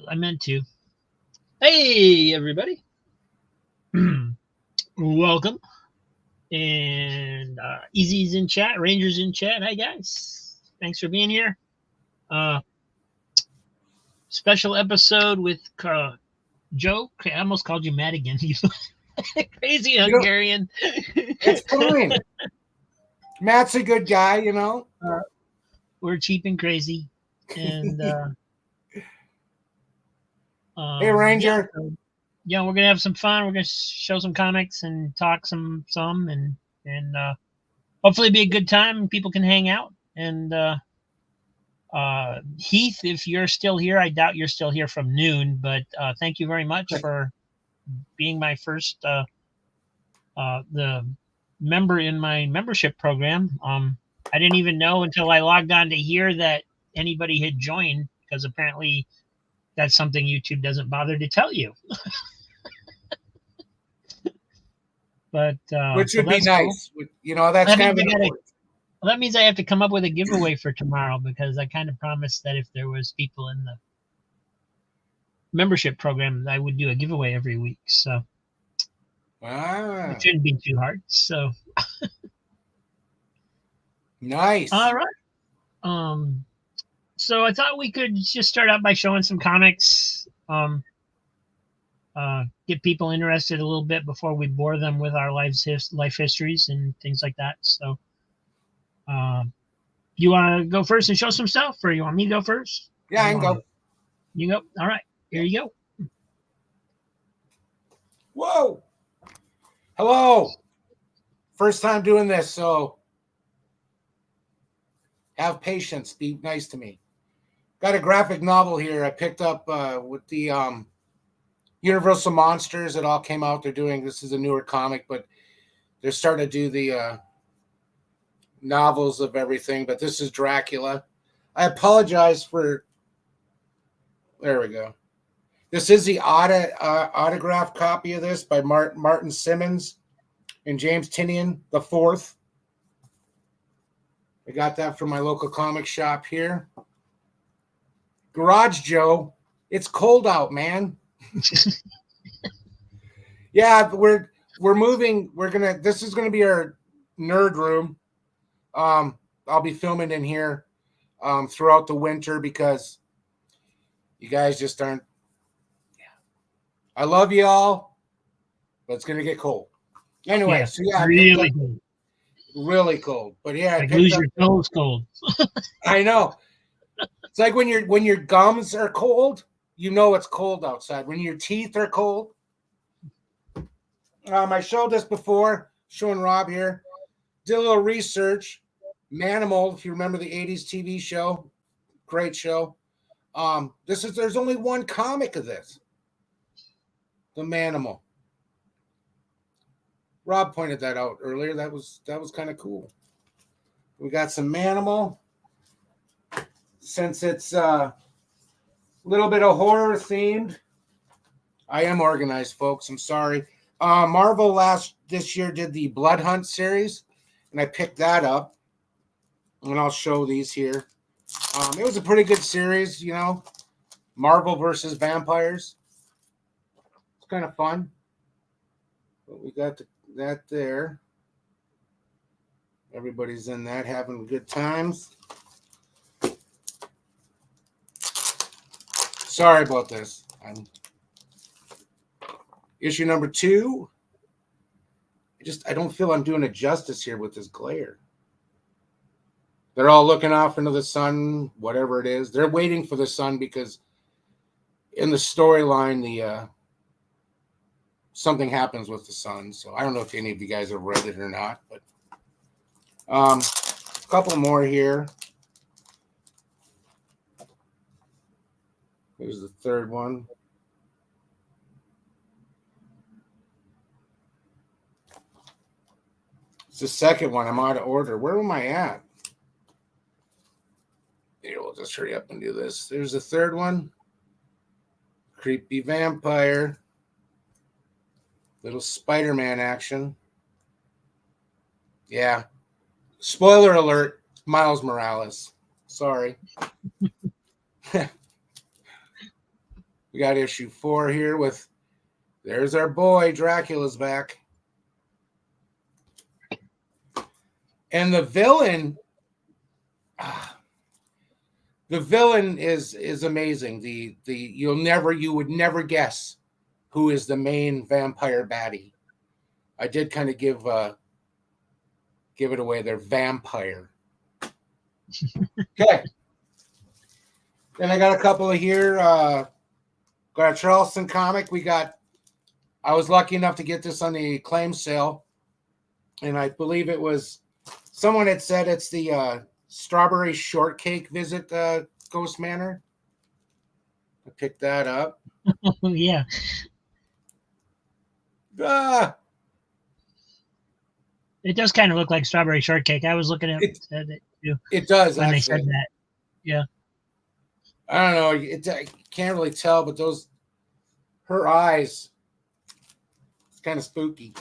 I meant to. Hey, everybody. Welcome. And Easy's in chat. Ranger's in chat. Hi, guys. Thanks for being here. Uh, Special episode with Joe. I almost called you Matt again. Crazy Hungarian. It's fine. Matt's a good guy, We're cheap and crazy. And hey, Ranger. Yeah, we're gonna have some fun. We're gonna show some comics and talk some and hopefully be a good time. People can hang out. And Heath, if you're still here, I doubt you're still here from noon, but thank you very much for being my first the member in my membership program. I didn't even know until I logged on to here that anybody had joined, because apparently that's something YouTube doesn't bother to tell you. But which would be nice. Cool. That's kind of important. Well, that means I have to come up with a giveaway for tomorrow, because I kind of promised that if there was people in the membership program, I would do a giveaway every week. So it shouldn't be too hard. So nice. All right. So I thought we could just start out by showing some comics. Get people interested a little bit before we bore them with our life histories and things like that. So, you want to go first and show some stuff, or you want me to go first? Yeah, I can go. You go. All right, here you go. Whoa! Hello. First time doing this, so have patience. Be nice to me. Got a graphic novel here I picked up with the Universal Monsters. It all came out. This is a newer comic, but they're starting to do the novels of everything. But this is Dracula. I apologize for. There we go. This is the autographed copy of this by Martin Simmons and James Tinian the Fourth. I got that from my local comic shop here. Garage Joe, it's cold out, man. Yeah, we're moving. This is gonna be our nerd room. I'll be filming in here throughout the winter because you guys just aren't. Yeah, I love y'all, but it's gonna get cold. Anyway, so yeah, really cold. Really cold. But yeah, like lose your toes cold. I know. It's like when your gums are cold, you know it's cold outside. When your teeth are cold. I showed this before, showing Rob here. Did a little research. Manimal, if you remember the 80s TV show, great show. There's only one comic of this. The Manimal. Rob pointed that out earlier. That was kind of cool. We got some Manimal. Since it's a little bit of horror themed, I am organized, folks. I'm sorry. Marvel this year did the Blood Hunt series, and I picked that up. And I'll show these here. It was a pretty good series, Marvel versus vampires. It's kind of fun. But we got that there. Everybody's in that, having good times. Sorry about this. Issue number 2. I don't feel I'm doing it justice here with this glare. They're all looking off into the sun, whatever it is. They're waiting for the sun because in the storyline, something happens with the sun. So I don't know if any of you guys have read it or not, but a couple more here. Here's the third one. It's the second one. I'm out of order. Where am I at? Here, we'll just hurry up and do this. There's the third one. Creepy vampire. Little Spider-Man action. Yeah. Spoiler alert, Miles Morales. Sorry. We got issue 4 here with, there's our boy, Dracula's back. And the villain is amazing. You would never guess who is the main vampire baddie. I did kind of give it away. They're vampire. Okay. Then I got a couple of here. Got a Charleston comic. I was lucky enough to get this on the claim sale, and I believe it was someone had said it's the Strawberry Shortcake Visit Ghost Manor. I picked that up. Yeah. It does kind of look like Strawberry Shortcake. I was looking at it too. It does when actually. They said that. Yeah. I don't know. I can't really tell, but her eyes, it's kind of spooky.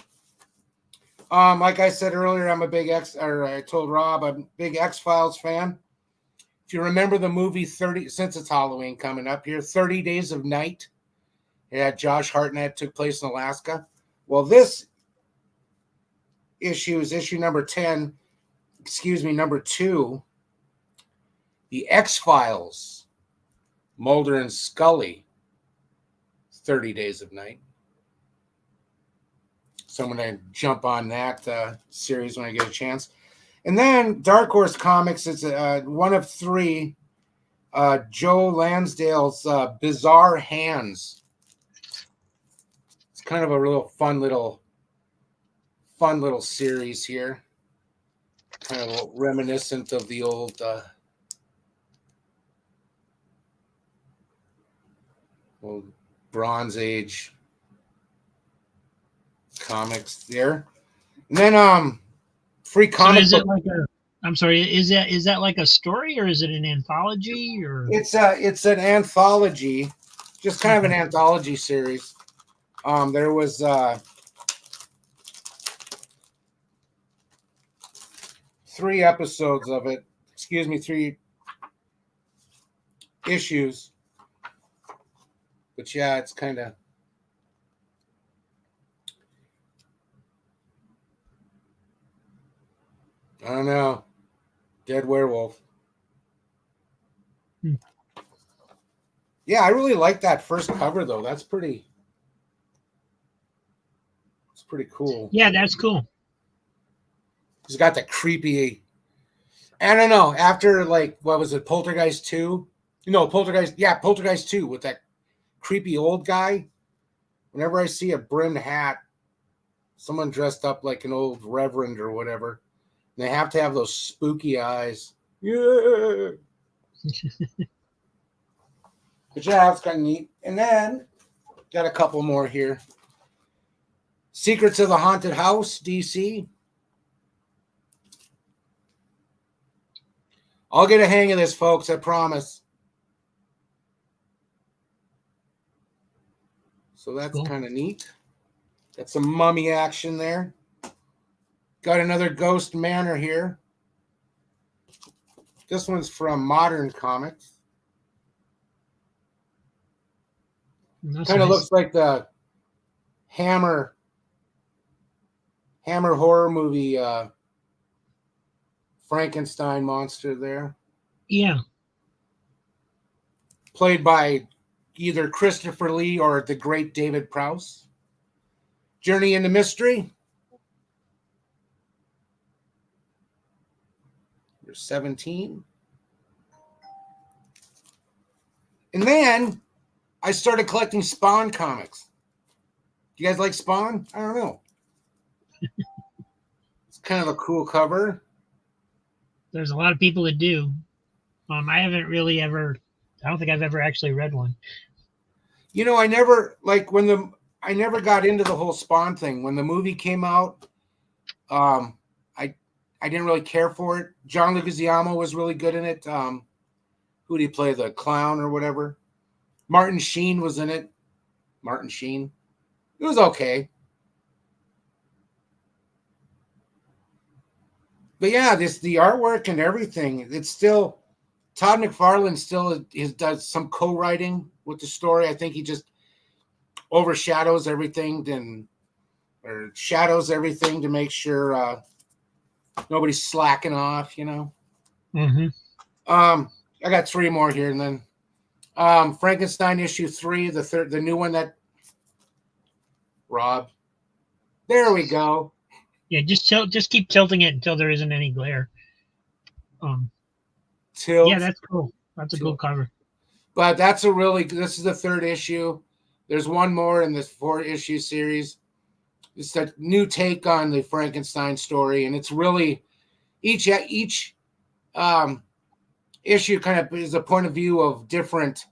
Like I said earlier, I told Rob, I'm a big X-Files fan. If you remember the movie since it's Halloween coming up here, 30 Days of Night, it had Josh Hartnett, took place in Alaska. Well, this issue is issue number 10, number 2, the X-Files, Mulder and Scully, 30 Days of Night. So I'm going to jump on that series when I get a chance. And then Dark Horse Comics is one of 3, Joe Lansdale's Bizarre Hands. It's kind of a real fun little series here. Kind of reminiscent of the old Bronze Age comics there. And then free comic. So is it like I'm sorry, is that like a story, or is it an anthology, or it's an anthology, just kind of an anthology series. There was 3 episodes of it. 3 issues. But yeah, it's kind of, I don't know. Dead werewolf. Yeah, I really like that first cover though. It's pretty cool. Yeah, that's cool. He's got the creepy, I don't know, after like, what was it, Poltergeist 2? Poltergeist 2 with that creepy old guy. Whenever I see a brimmed hat, someone dressed up like an old reverend or whatever, and they have to have those spooky eyes. Yeah. But yeah, it's kind of neat. And then got a couple more here. Secrets of the Haunted House, DC. I'll get a hang of this, folks, I promise. So that's cool. Kind of neat. Got some mummy action there. Got another Ghost Manor here. This one's from Modern Comics. Kind of looks like the Hammer horror movie Frankenstein monster there. Yeah. Played by either Christopher Lee or the great David Prowse. Journey into Mystery. You're 17. And then I started collecting Spawn comics. Do you guys like Spawn? I don't know. It's kind of a cool cover. There's a lot of people that do. I haven't really ever. I don't think I've ever actually read one. You know, I never got into the whole Spawn thing. When the movie came out, I didn't really care for it. John Leguizamo was really good in it. Who did he play? The clown or whatever? Martin Sheen was in it. Martin Sheen. It was okay. But yeah, the artwork and everything, it's still Todd McFarlane still does some co-writing with the story. I think he just overshadows everything or shadows everything to make sure nobody's slacking off, you know. Mm-hmm. I got 3 more here, and then Frankenstein issue 3, the new one that Rob. There we go. Yeah, just keep tilting it until there isn't any glare. Tilt. Yeah, that's cool. That's a cool cover. But this is the 3rd issue. There's one more in this 4-issue series. It's a new take on the Frankenstein story, and it's really each issue kind of is a point of view of different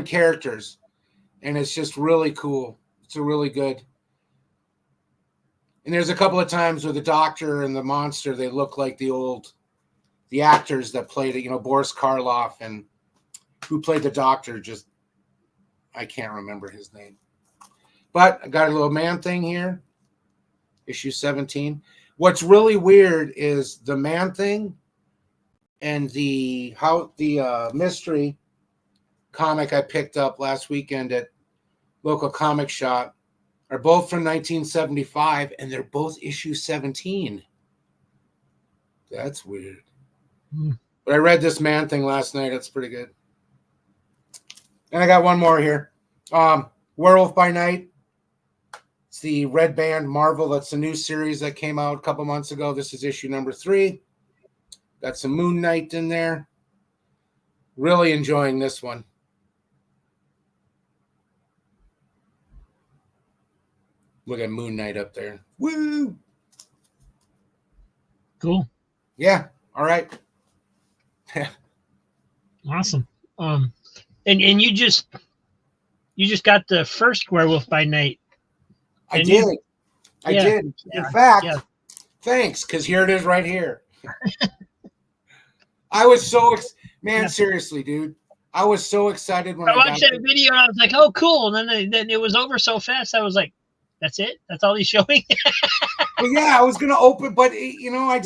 characters, and it's just really cool. It's a really good. And there's a couple of times where the doctor and the monster, they look like the actors that played it, you know, Boris Karloff, and who played the doctor, I can't remember his name. But I got a little Man-Thing here, issue 17. What's really weird is the Man-Thing and the mystery comic I picked up last weekend at local comic shop are both from 1975, and they're both issue 17. That's weird. But I read this Man-Thing last night. It's pretty good. And I got one more here. Werewolf by Night. It's the Red Band Marvel. That's a new series that came out a couple months ago. This is issue number 3. Got some Moon Knight in there. Really enjoying this one. Look at Moon Knight up there. Woo! Cool. Yeah. All right. Awesome. And you just got the first Werewolf by Night. I did. I did. In fact, thanks, because here it is right here. I was so seriously, dude. I was so excited when I watched that video, and I was like, "Oh, cool!" And then it was over so fast. I was like, "That's it? That's all he's showing?" Well, yeah, I was gonna open, but I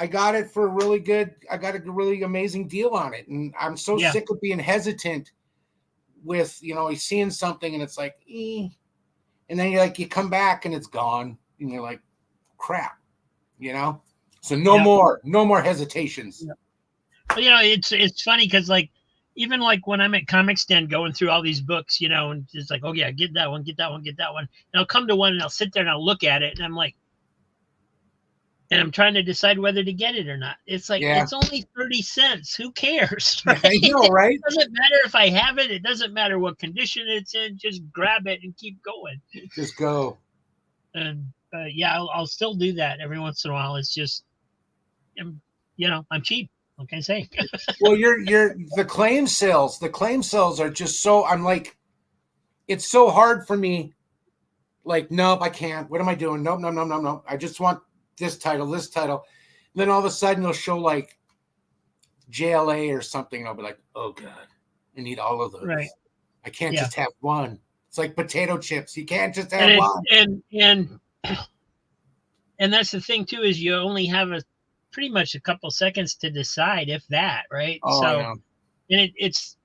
got it for really good. I got a really amazing deal on it, and I'm so sick of being hesitant with seeing something and it's like, and then you come back and it's gone, and you're like, crap, So no more hesitations. Yeah. Well, it's funny because even when I'm at Comic Stand going through all these books, and it's like, oh yeah, get that one, get that one, get that one. And I'll come to one and I'll sit there and I'll look at it and I'm like, and I'm trying to decide whether to get it or not. It's like, it's only 30 cents. Who cares? Right? I know, right? It doesn't matter if I have it. It doesn't matter what condition it's in. Just grab it and keep going. Just go. And I'll still do that every once in a while. It's just, I'm cheap. What can I say? Well, the claim sales. The claim sales are just so. I'm like, it's so hard for me. Like, nope, I can't. What am I doing? Nope, no. I just want this title. And then all of a sudden they'll show like JLA or something. And I'll be like, oh God, I need all of those. Right. I can't just have one. It's like potato chips. You can't just have one. And that's the thing too, is you only have pretty much a couple seconds to decide, if that, right? Oh, so, and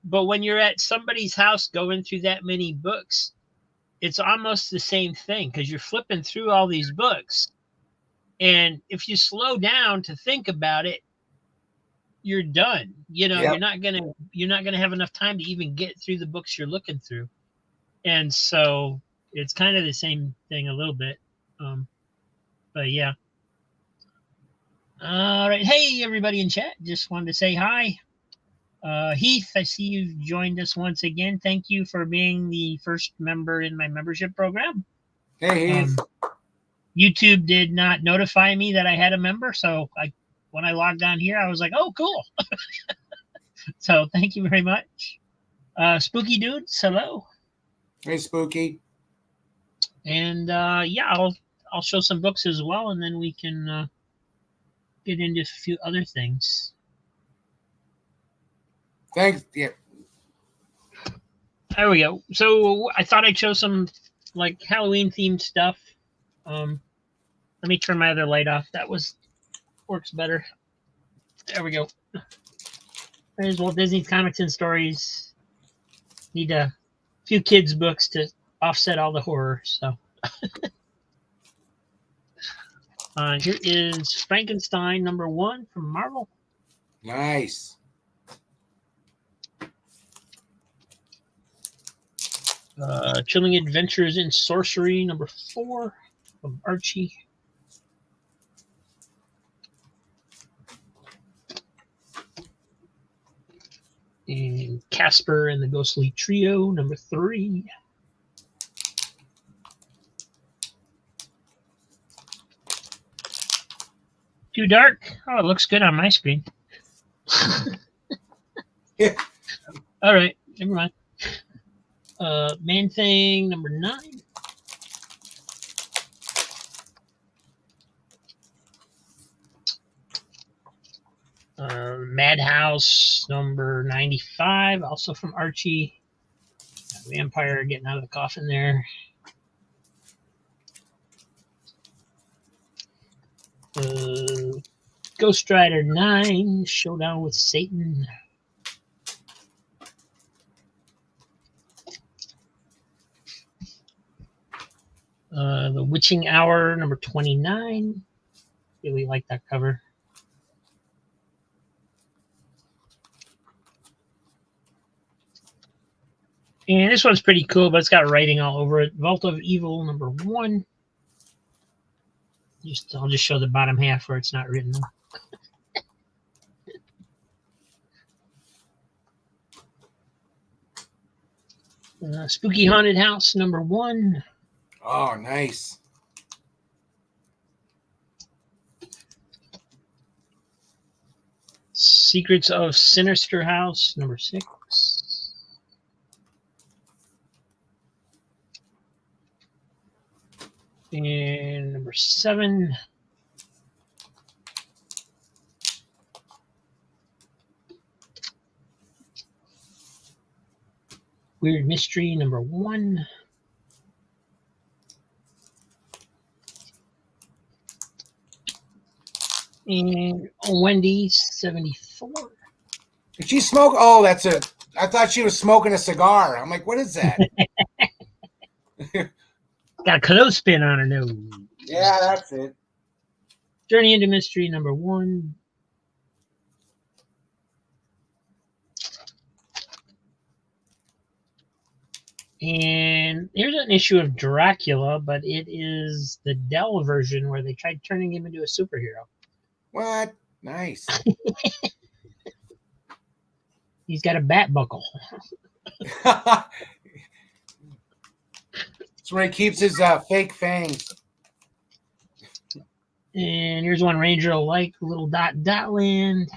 but when you're at somebody's house going through that many books, it's almost the same thing because you're flipping through all these books. And if you slow down to think about it, you're done. You're not gonna have enough time to even get through the books you're looking through. And so it's kind of the same thing a little bit. But yeah. All right. Hey, everybody in chat. Just wanted to say hi. Heath, I see you've joined us once again. Thank you for being the first member in my membership program. Hey, Heath. YouTube did not notify me that I had a member, so when I logged on here, I was like, "Oh, cool!" So thank you very much, Spooky Dudes. Hello. Hey, Spooky. And I'll show some books as well, and then we can get into a few other things. Thanks. Yeah. There we go. So I thought I'd show some Halloween themed stuff. Let me turn my other light off. That works better. There we go. There's Walt Disney's Comics and Stories. Need a few kids' books to offset all the horror. So here is Frankenstein #1 from Marvel. Nice. Chilling Adventures in Sorcery #4 from Archie. And Casper and the Ghostly Trio #3. Too dark? Oh, it looks good on my screen. Yeah. All right, never mind. Man Thing #9. Madhouse #95, also from Archie. Vampire getting out of the coffin there. Ghost Rider 9, Showdown with Satan. The Witching Hour #29. Really like that cover. And this one's pretty cool, but it's got writing all over it. Vault of Evil #1. I'll just show the bottom half where it's not written. Spooky Haunted House #1. Oh, nice. Secrets of Sinister House #6. And #7. Weird Mystery #1. And Wendy 74. Did she smoke? Oh, that's it. I thought she was smoking a cigar. I'm like, what is that? Got a clothespin on her nose. Yeah, that's it. Journey into Mystery #1. And here's an issue of Dracula, but it is the Dell version where they tried turning him into a superhero. What? Nice. He's got a bat buckle. That's where he keeps his fake fangs. And here's one Ranger like little dot land.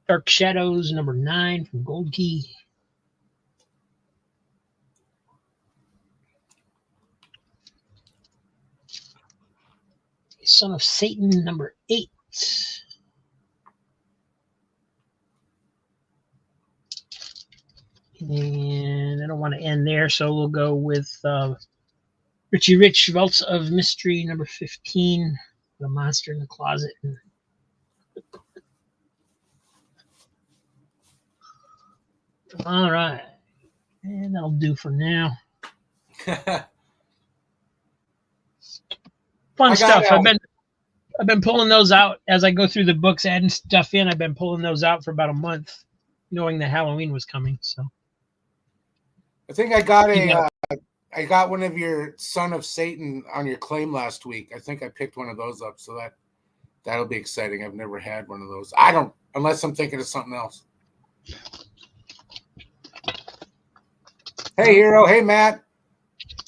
Dark Shadows #9 from Gold Key. Son of Satan #8. And I don't want to end there, so we'll go with Richie Rich Vaults of Mystery #15. The Monster in the Closet. All right. And that'll do for now. Fun stuff. I've been pulling those out as I go through the books, adding stuff in. I've been pulling those out for about a month, knowing that Halloween was coming. So I think I got I got one of your Son of Satan on your claim last week. I think I picked one of those up, so that'll be exciting. I've never had one of those. I don't, unless I'm thinking of something else. Hey, Hero. Hey, Matt.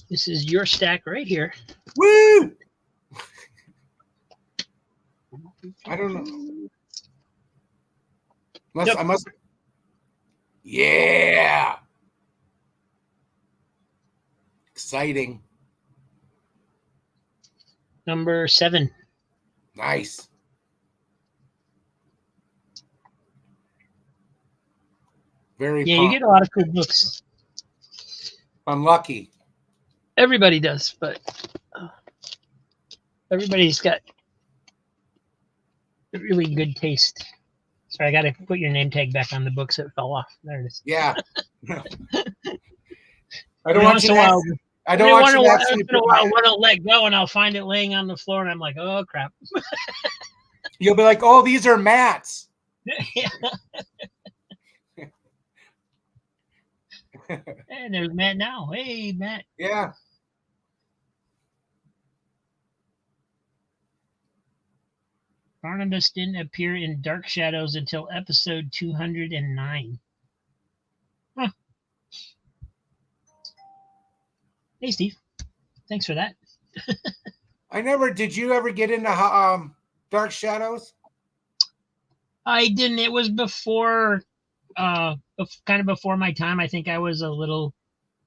This is your stack right here. Woo! I don't know. Unless I must. Yeah. Exciting. #7. Nice. Very Yeah, you get a lot of cool books. I'm lucky. Everybody does, but everybody's got really good taste. Sorry, I got to put your name tag back on the books that fell off. There it is. Yeah. I don't Every want once you in a while, to. I don't want you to once actually in a put while, my. one will let go, and I'll find it laying on the floor, and I'm like, oh crap. You'll be like, oh, these are Matt's. Yeah. And there's Matt now. Hey, Matt. Yeah. Barnabas didn't appear in Dark Shadows until episode 209. Huh. Hey, Steve. Thanks for that. I never. Did you ever get into Dark Shadows? I didn't. It was before, kind of before my time. I think I was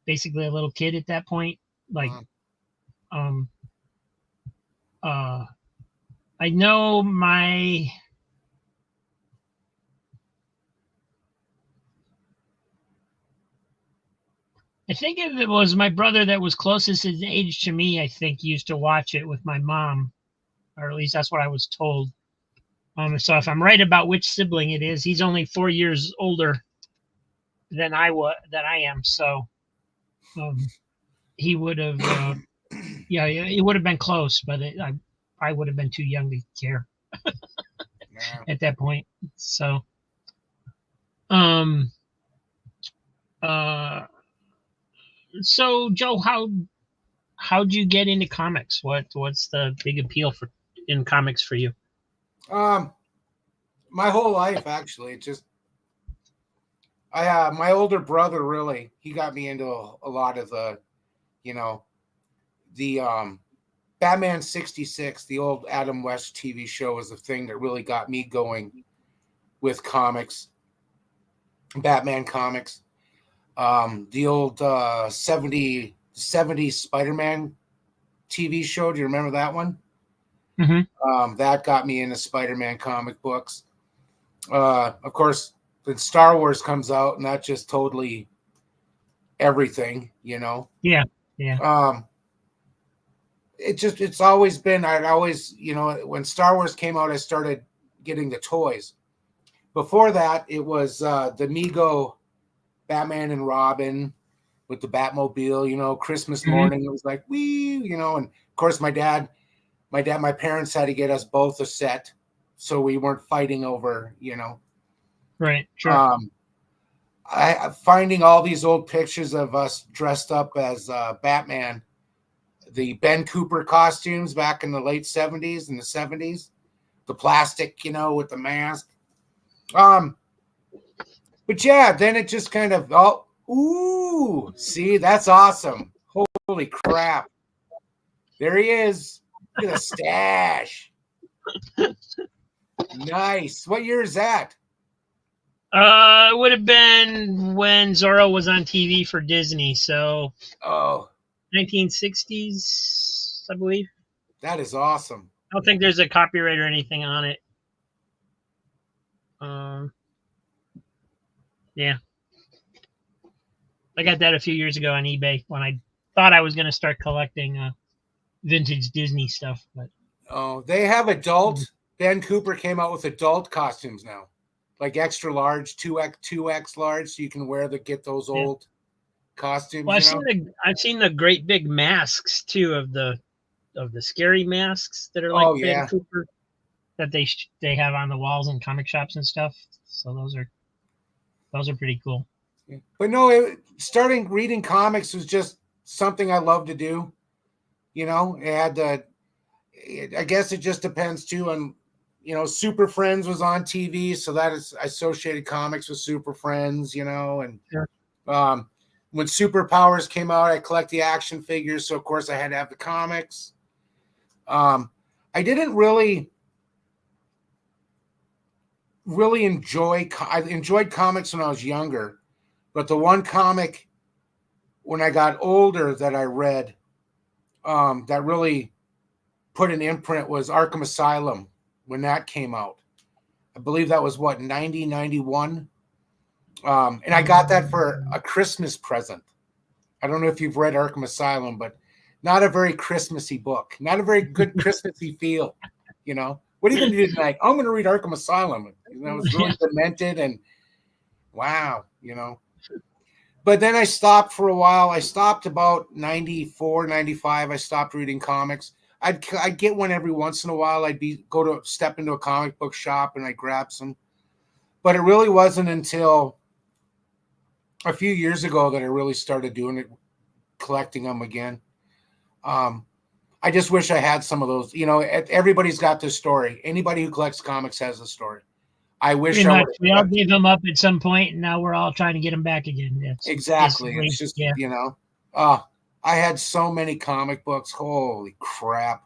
basically a little kid at that point. Like, um, I know I think if it was my brother that was closest in age to me, I think used to watch it with my mom, or at least that's what I was told. So if I'm right about which sibling it is, he's only 4 years older than I am. So, he would have, yeah, it would have been close, but I would have been too young to care at that point. So, um, uh, so Joe, how'd you get into comics? What's the big appeal in comics for you? My whole life actually. Just my older brother really. He got me into a lot of the, the Batman 66, the old Adam West TV show, was the thing that really got me going with comics, Batman comics. The old 70s Spider-Man TV show. Do you remember that one? Mm-hmm. That got me into Spider-Man comic books. Of course, then Star Wars comes out, and that just totally everything, Yeah. It's always been, I'd always, when Star Wars came out, I started getting the toys. Before that, it was the Mego Batman and Robin with the Batmobile, Christmas morning. It was like, wee, and of course my parents had to get us both a set so we weren't fighting over, Right. Sure. I finding all these old pictures of us dressed up as Batman, the Ben Cooper costumes back in the late 70s and the 70s, the plastic, with the mask. But yeah, then it just kind of, ooh, see, that's awesome. Holy crap. There he is. Look at the stash. Nice. What year is that? It would have been when Zorro was on TV for Disney, so 1960s, I believe. That is awesome. I don't think there's a copyright or anything on it. Yeah. I got that a few years ago on eBay when I thought I was going to start collecting vintage Disney stuff. But they have adult. Ben Cooper came out with adult costumes now, like extra large, 2X large, so you can get those old costumes. Well, I've seen the great big masks too of the scary masks that are like Ben Cooper that they have on the walls in comic shops and stuff. So those are pretty cool. But no, starting reading comics was just something I love to do. I guess it just depends too on, Super Friends was on TV, so that is associated comics with Super Friends, and when Superpowers came out, I collect the action figures, so of course I had to have the comics. I didn't really enjoy. I enjoyed comics when I was younger, but the one comic when I got older that I read that really put an imprint was Arkham Asylum when that came out. I believe that was 90, 91. And I got that for a Christmas present. I don't know if you've read Arkham Asylum, but not a very Christmassy book. Not a very good Christmassy feel. You know, what are you going to do tonight? I'm going to read Arkham Asylum. You know, it's really demented and wow, you know. But then I stopped for a while. I stopped about 94, 95. I stopped reading comics. I'd get one every once in a while. Step into a comic book shop and I'd grab some. But it really wasn't until a few years ago that I really started doing it, collecting them again. I just wish I had some of those. You know, everybody's got this story. Anybody who collects comics has a story. I wish Pretty I much. would. We all gave them up at some point, and now we're all trying to get them back again. That's Exactly. It's basically, just, yeah. you know, I had so many comic books. Holy crap.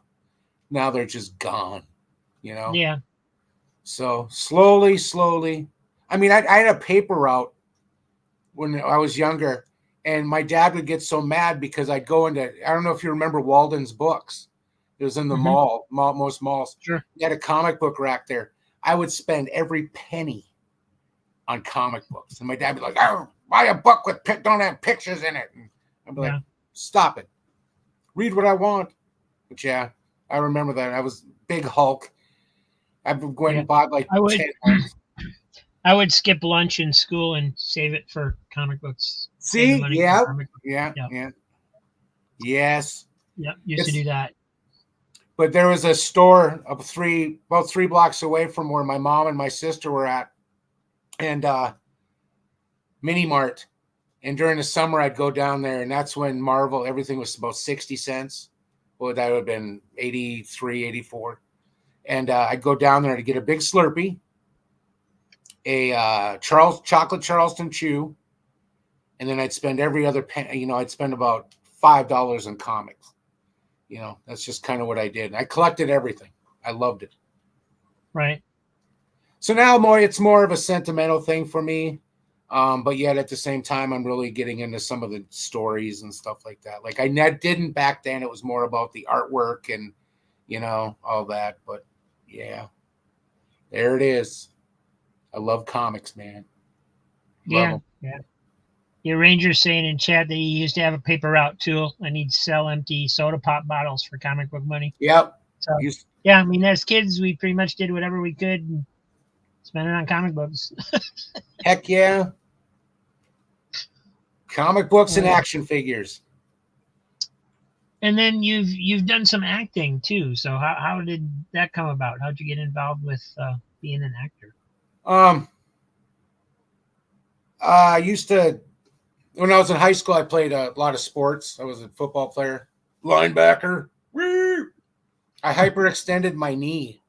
Now they're just gone, you know? Yeah. So slowly. I mean, I had a paper route when I was younger, and my dad would get so mad because I'd go into, I don't know if you remember Walden's Books. It was in the most malls. Sure. He had a comic book rack there. I would spend every penny on comic books. And my dad would be like, oh, buy a book with don't have pictures in it. And I'd be like, stop it. Read what I want. But yeah, I remember that. I was big Hulk. I went and bought like 10 Hulks. I would skip lunch in school and save it for comic books. See? Yeah. Yes. Yeah, used to do that. But there was a store about 3 blocks away from where my mom and my sister were at, and Mini Mart. And during the summer, I'd go down there, and that's when Marvel, everything was about 60 cents. Well, that would have been 83, 84. And I'd go down there to get a big Slurpee, a chocolate Charleston Chew, and then I'd spend every other penny. You know, I'd spend about $5 in comics. You know, that's just kind of what I did. I collected everything. I loved it. Right. So now it's more of a sentimental thing for me. But yet at the same time, I'm really getting into some of the stories and stuff like that. Like I didn't back then. It was more about the artwork and, you know, all that. But yeah, there it is. I love comics, man. Yeah. Your Ranger's saying in chat that he used to have a paper route tool and he'd sell empty soda pop bottles for comic book money. Yep. So, yeah, I mean, as kids, we pretty much did whatever we could and spent it on comic books. Heck yeah. Comic books and action figures. And then you've done some acting too. So how did that come about? How'd you get involved with being an actor? I used to, when I was in high school, I played a lot of sports. I was a football player, linebacker. Woo! I hyperextended my knee,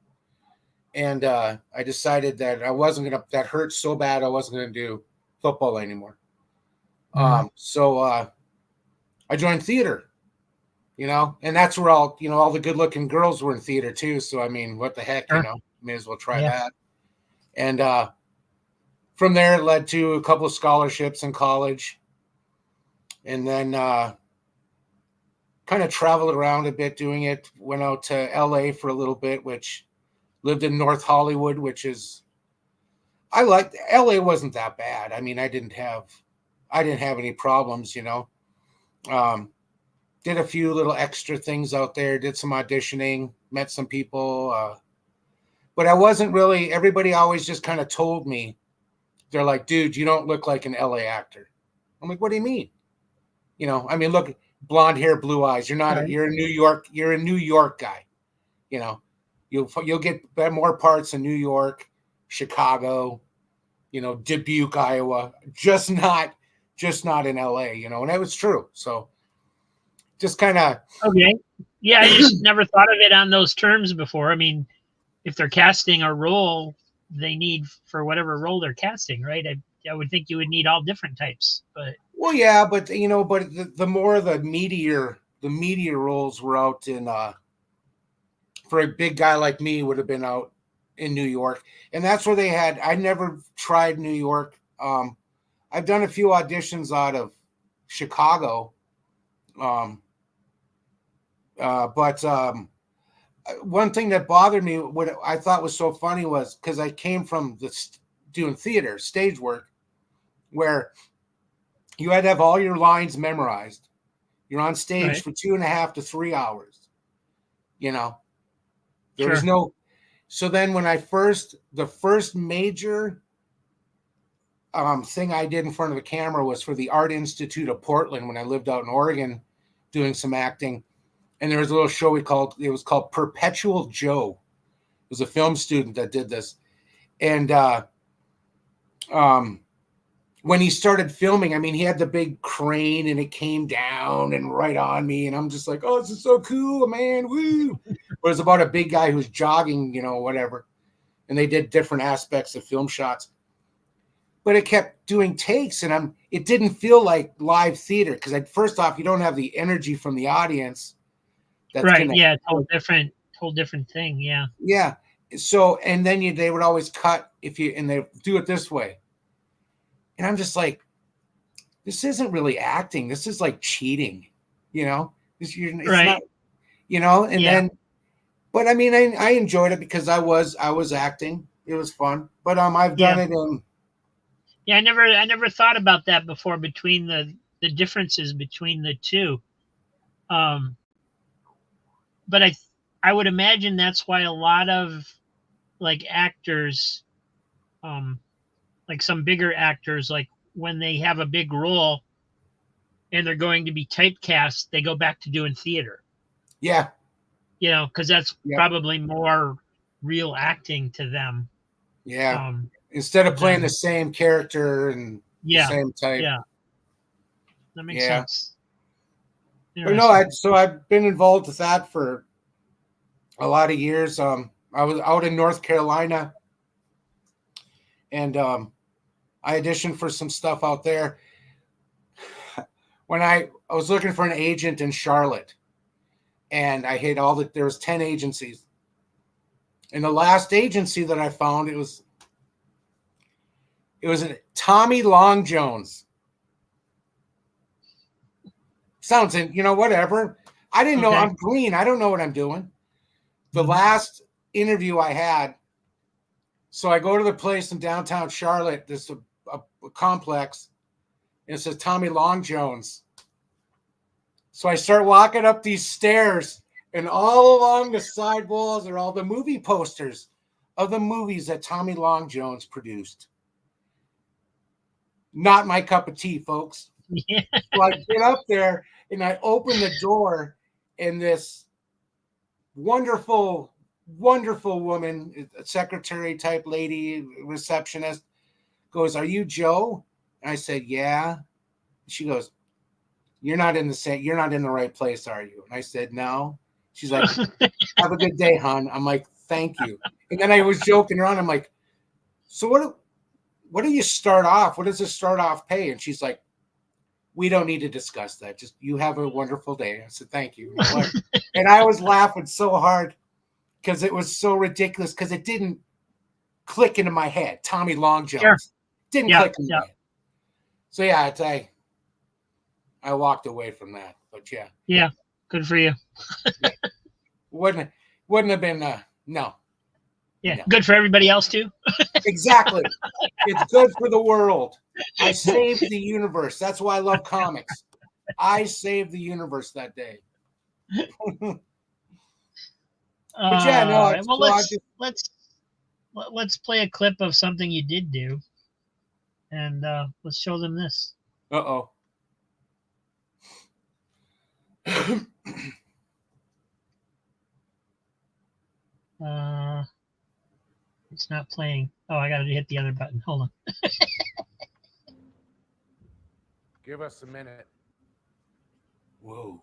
and I decided that that hurt so bad I wasn't gonna do football anymore. So I joined theater, you know, and that's where all the good-looking girls were in theater too. So I mean, what the heck, you know, may as well try that. And from there, it led to a couple of scholarships in college, and then kind of traveled around a bit doing it. Went out to LA for a little bit, which lived in North Hollywood, which is, I liked. LA wasn't that bad. I mean, I didn't have any problems, you know. Did a few little extra things out there, did some auditioning, met some people, but I wasn't really, everybody always just kind of told me, they're like, dude, you don't look like an LA actor. I'm like, what do you mean? You know, I mean, look, blonde hair, blue eyes. You're a New York guy. You know, you'll get more parts in New York, Chicago, you know, Dubuque, Iowa, just not in LA, you know, and that was true. So just kind of. Okay. Yeah. I just never thought of it on those terms before. I mean, if they're casting a role they need for whatever role they're casting, right? I would think you would need all different types, but. Well, yeah, but you know, but the more the media roles were out in, for a big guy like me would have been out in New York. And that's where they had, I never tried New York. I've done a few auditions out of Chicago. But one thing that bothered me, what I thought was so funny was, because I came from doing theater, stage work, where you had to have all your lines memorized. You're on stage Right. for 2.5 to 3 hours. You know, there was Sure. no. So then when the first major thing I did in front of the camera was for the Art Institute of Portland when I lived out in Oregon doing some acting. And there was a little show it was called Perpetual Joe. It was a film student that did this. And when he started filming, I mean, he had the big crane and it came down and right on me. And I'm just like, oh, this is so cool, man. Woo. But it was about a big guy who's jogging, whatever. And they did different aspects of film shots. But it kept doing takes and it didn't feel like live theater because first off, you don't have the energy from the audience. That's Right. gonna Yeah. Whole different thing. Yeah. Yeah. So and then they would always cut and they do it this way. And I'm just like, this isn't really acting. This is like cheating, It's Right. not, and Yeah. then but I mean I enjoyed it because I was acting. It was fun. But I've done Yeah. it in Yeah. I never thought about that before between the differences between the two. Um, but I would imagine that's why a lot of like actors, um, like some bigger actors, like when they have a big role and they're going to be typecast, they go back to doing theater. yeah. Because that's Yep. probably more real acting to them. Yeah. Instead of playing Then the same character and the yeah, same type. yeah, that makes Yeah. sense. But no, I've been involved with that for a lot of years. I was out in North Carolina and I auditioned for some stuff out there. When I was looking for an agent in Charlotte, and I hit there was 10 agencies. And the last agency that I found, it was Tommy Long Jones. Sounds whatever. I didn't know. I'm green. I don't know what I'm doing. The last interview I had, so I go to the place in downtown Charlotte, this a complex, and it says Tommy Long Jones. So I start walking up these stairs, and all along the side walls are all the movie posters of the movies that Tommy Long Jones produced. Not my cup of tea, folks. Yeah. So I get up there and I open the door, and this wonderful, wonderful woman, a secretary type lady, receptionist, goes, "Are you Joe?" And I said, "Yeah." She goes, You're not in the right place, are you?" And I said, "No." She's like, "Have a good day, hon." I'm like, "Thank you." And then I was joking around. I'm like, "So what do you start off? What does a start off pay?" And she's like, "We don't need to discuss that. Just you have a wonderful day." I said, "Thank you." And I was laughing so hard because it was so ridiculous because it didn't click into my head. Tommy Long Jones Sure. didn't click into my head. So yeah, I walked away from that, but yeah. Yeah, good for you. Yeah. Wouldn't have been no. Yeah, No. good for everybody else too. Exactly. It's good for the world. I saved the universe. That's why I love comics. I saved the universe that day. But yeah, no. Well, let's play a clip of something you did do, and let's show them this. Uh-oh. It's not playing. Oh, I got to hit the other button. Hold on. Give us a minute. Whoa.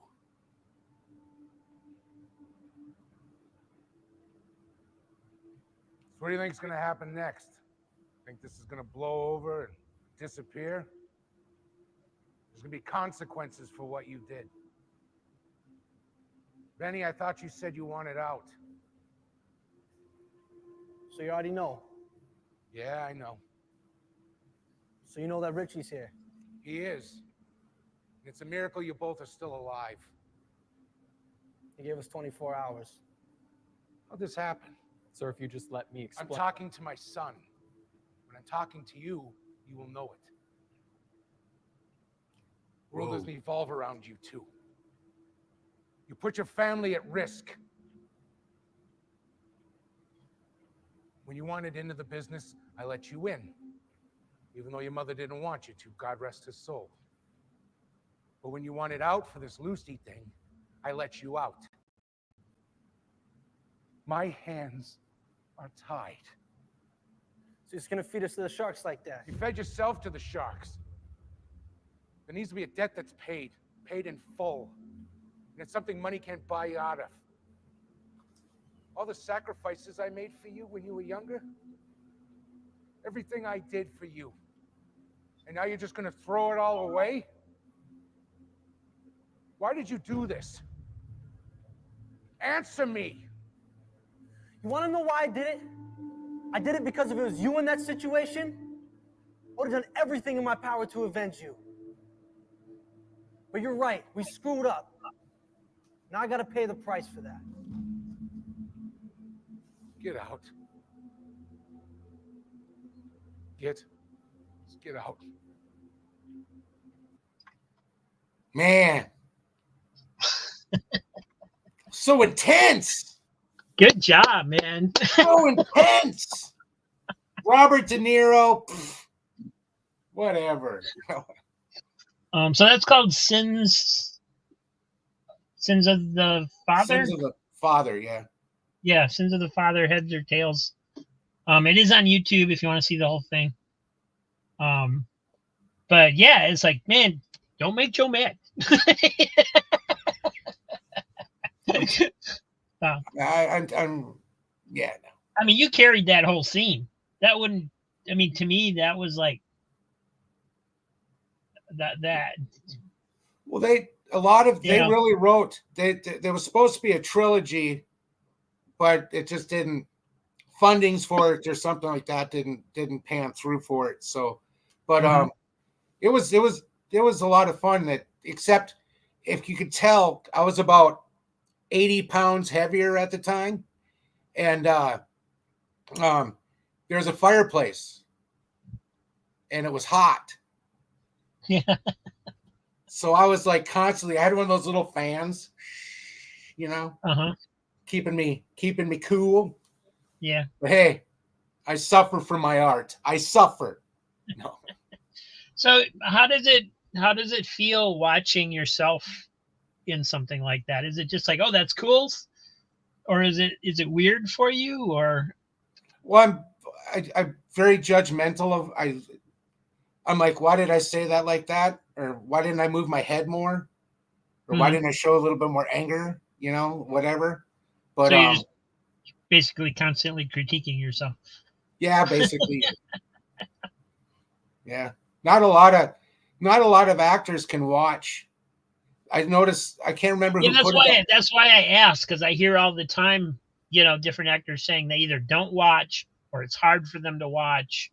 So what do you think is going to happen next? Think this is going to blow over and disappear? There's going to be consequences for what you did. Benny, I thought you said you wanted out. So you already know? Yeah, I know. So you know that Richie's here? He is. It's a miracle you both are still alive. He gave us 24 hours. How'd this happen? Sir, if you just let me explain. I'm talking to my son. When I'm talking to you, you will know it. world doesn't evolve around you too. You put your family at risk. When you wanted into the business, I let you in. Even though your mother didn't want you to, God rest his soul. But when you wanted out for this Lucy thing, I let you out. My hands are tied. So you're just gonna feed us to the sharks like that? You fed yourself to the sharks. There needs to be a debt that's paid in full. And it's something money can't buy you out of. All the sacrifices I made for you when you were younger, everything I did for you. And now you're just gonna throw it all away? Why did you do this? Answer me. You wanna know why I did it? I did it because if it was you in that situation, I would have done everything in my power to avenge you. But you're right, we screwed up. Now I gotta pay the price for that. Get out. Just get out. Man. So intense. Good job, man. So intense. Robert De Niro. Whatever. So that's called Sins of the Father? Sins of the Father, yeah. Yeah, Sins of the Father, Heads or Tails. It is on YouTube if you want to see the whole thing. But yeah, it's like, man, don't make Joe mad. I'm yeah. I mean, you carried that whole scene. That wouldn't. I mean, to me, that was like that. Well, they really wrote. There was supposed to be a trilogy, but it just didn't. Fundings for it or something like that didn't pan through for it. So, but it was a lot of fun. That except if you could tell, I was about 80 pounds heavier at the time, and there's a fireplace, and it was hot. Yeah. So I was like constantly. I had one of those little fans, keeping me cool. Yeah. But hey, I suffer for my art. I suffer. No. So how does it feel watching yourself in something like that? Is it just like, oh, that's cool, or is it weird for you, or? Well, I'm very judgmental of. I'm like, why did I say that like that, or why didn't I move my head more, or why didn't I show a little bit more anger? Whatever. But so you're just basically constantly critiquing yourself. Yeah, basically. Yeah, not a lot of actors can watch. I noticed. I can't remember who put it. That's why I ask, because I hear all the time, different actors saying they either don't watch, or it's hard for them to watch,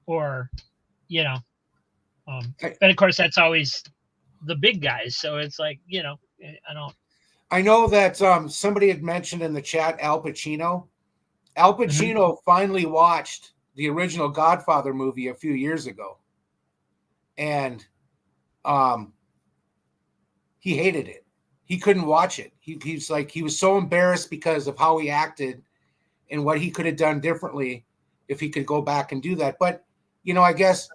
or, but of course that's always the big guys. So it's like, I don't. I know that somebody had mentioned in the chat Al Pacino. Al Pacino finally watched the original Godfather movie a few years ago, and he hated it. He couldn't watch it. He's like, he was so embarrassed because of how he acted and what he could have done differently if he could go back and do that. But I guess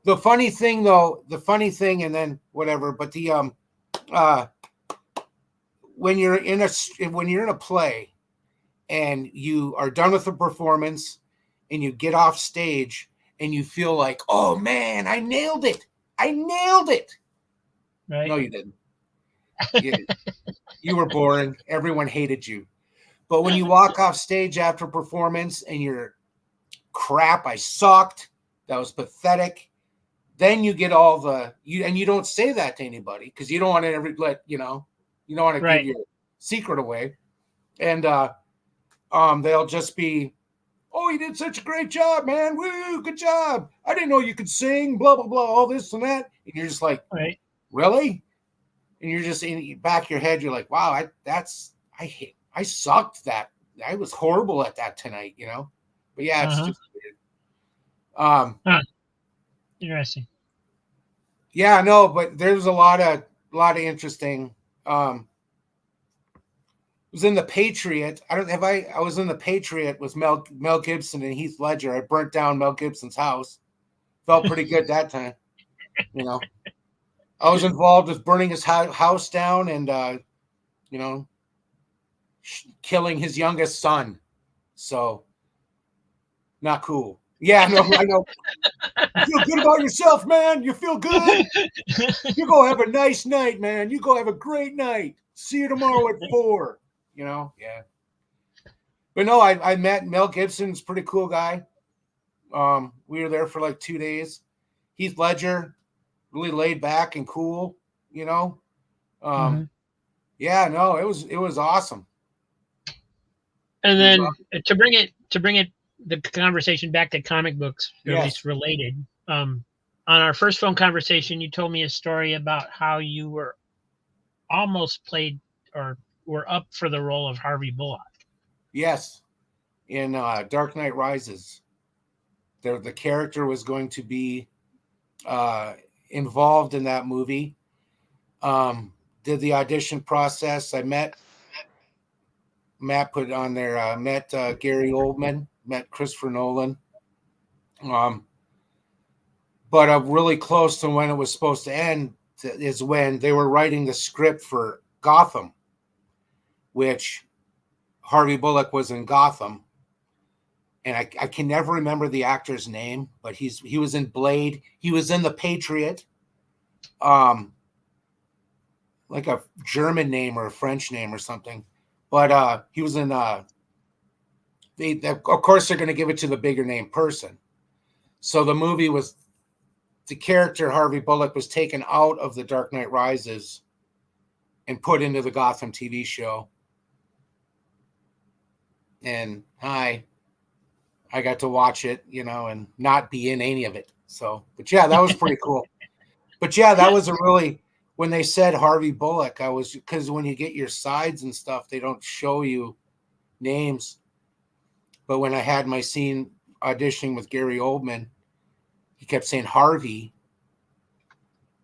the funny thing, and then whatever. But the when you're in a play and you are done with the performance and you get off stage and you feel like, oh man, I nailed it. Right. No, you didn't. You were boring. Everyone hated you. But when you walk off stage after performance and you're crap, I sucked, that was pathetic, then you get all you don't say that to anybody because you don't want to you don't want to give your secret away. And they'll just be, oh, you did such a great job, man. Woo, good job. I didn't know you could sing, blah, blah, blah, all this and that. And you're just like, really? And you're just in the back of your head, you're like, wow, I sucked that. I was horrible at that tonight, But yeah, it's just weird. Interesting. Yeah, no, but there's a lot of interesting. Was in the Patriot. I was in the Patriot with Mel Gibson and Heath Ledger. I burnt down Mel Gibson's house. Felt pretty good that time. You know, I was involved with burning his house down and you know, killing his youngest son. So not cool. Yeah, no, I know. You feel good about yourself, man. You feel good. You go have a nice night, man. You go have a great night. See you tomorrow at 4. You know, yeah. But no, I met Mel Gibson's pretty cool guy. We were there for like 2 days. Heath Ledger, really laid back and cool, you know. Mm-hmm. Yeah, no, it was awesome. And then to bring it the conversation back to comic books, or Yes. at least related. On our first phone conversation, you told me a story about how you were almost played or were up for the role of Harvey Bullock. Yes, in Dark Knight Rises, the character was going to be involved in that movie. Did the audition process. I met Matt put on there. Met Gary Oldman. Met Christopher Nolan. But really close to when it was supposed to end is when they were writing the script for Gotham, which Harvey Bullock was in Gotham. And I can never remember the actor's name, but he was in Blade. He was in The Patriot. Like a German name or a French name or something. But he was in of course they're going to give it to the bigger name person. So the movie was, the character Harvey Bullock was taken out of The Dark Knight Rises and put into the Gotham TV show. And I got to watch it, you know, and not be in any of it. So, but yeah, that was pretty cool. But yeah, that was a really, when they said Harvey Bullock, because when you get your sides and stuff, they don't show you names. But when I had my scene auditioning with Gary Oldman, he kept saying Harvey.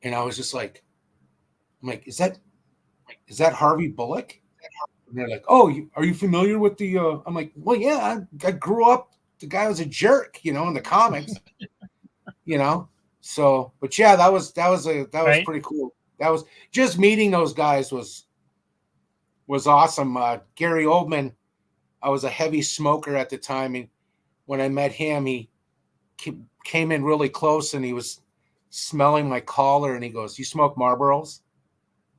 And I was just like, I'm like, is that Harvey Bullock? And they're like, oh, are you familiar with the, I'm like, well, yeah, I grew up, the guy was a jerk, you know, in the comics, you know? So, but yeah, that was Right. pretty cool. That was just meeting those guys was awesome. Gary Oldman, I was a heavy smoker at the time. And when I met him, he came in really close and he was smelling my collar and he goes, "You smoke Marlboros?"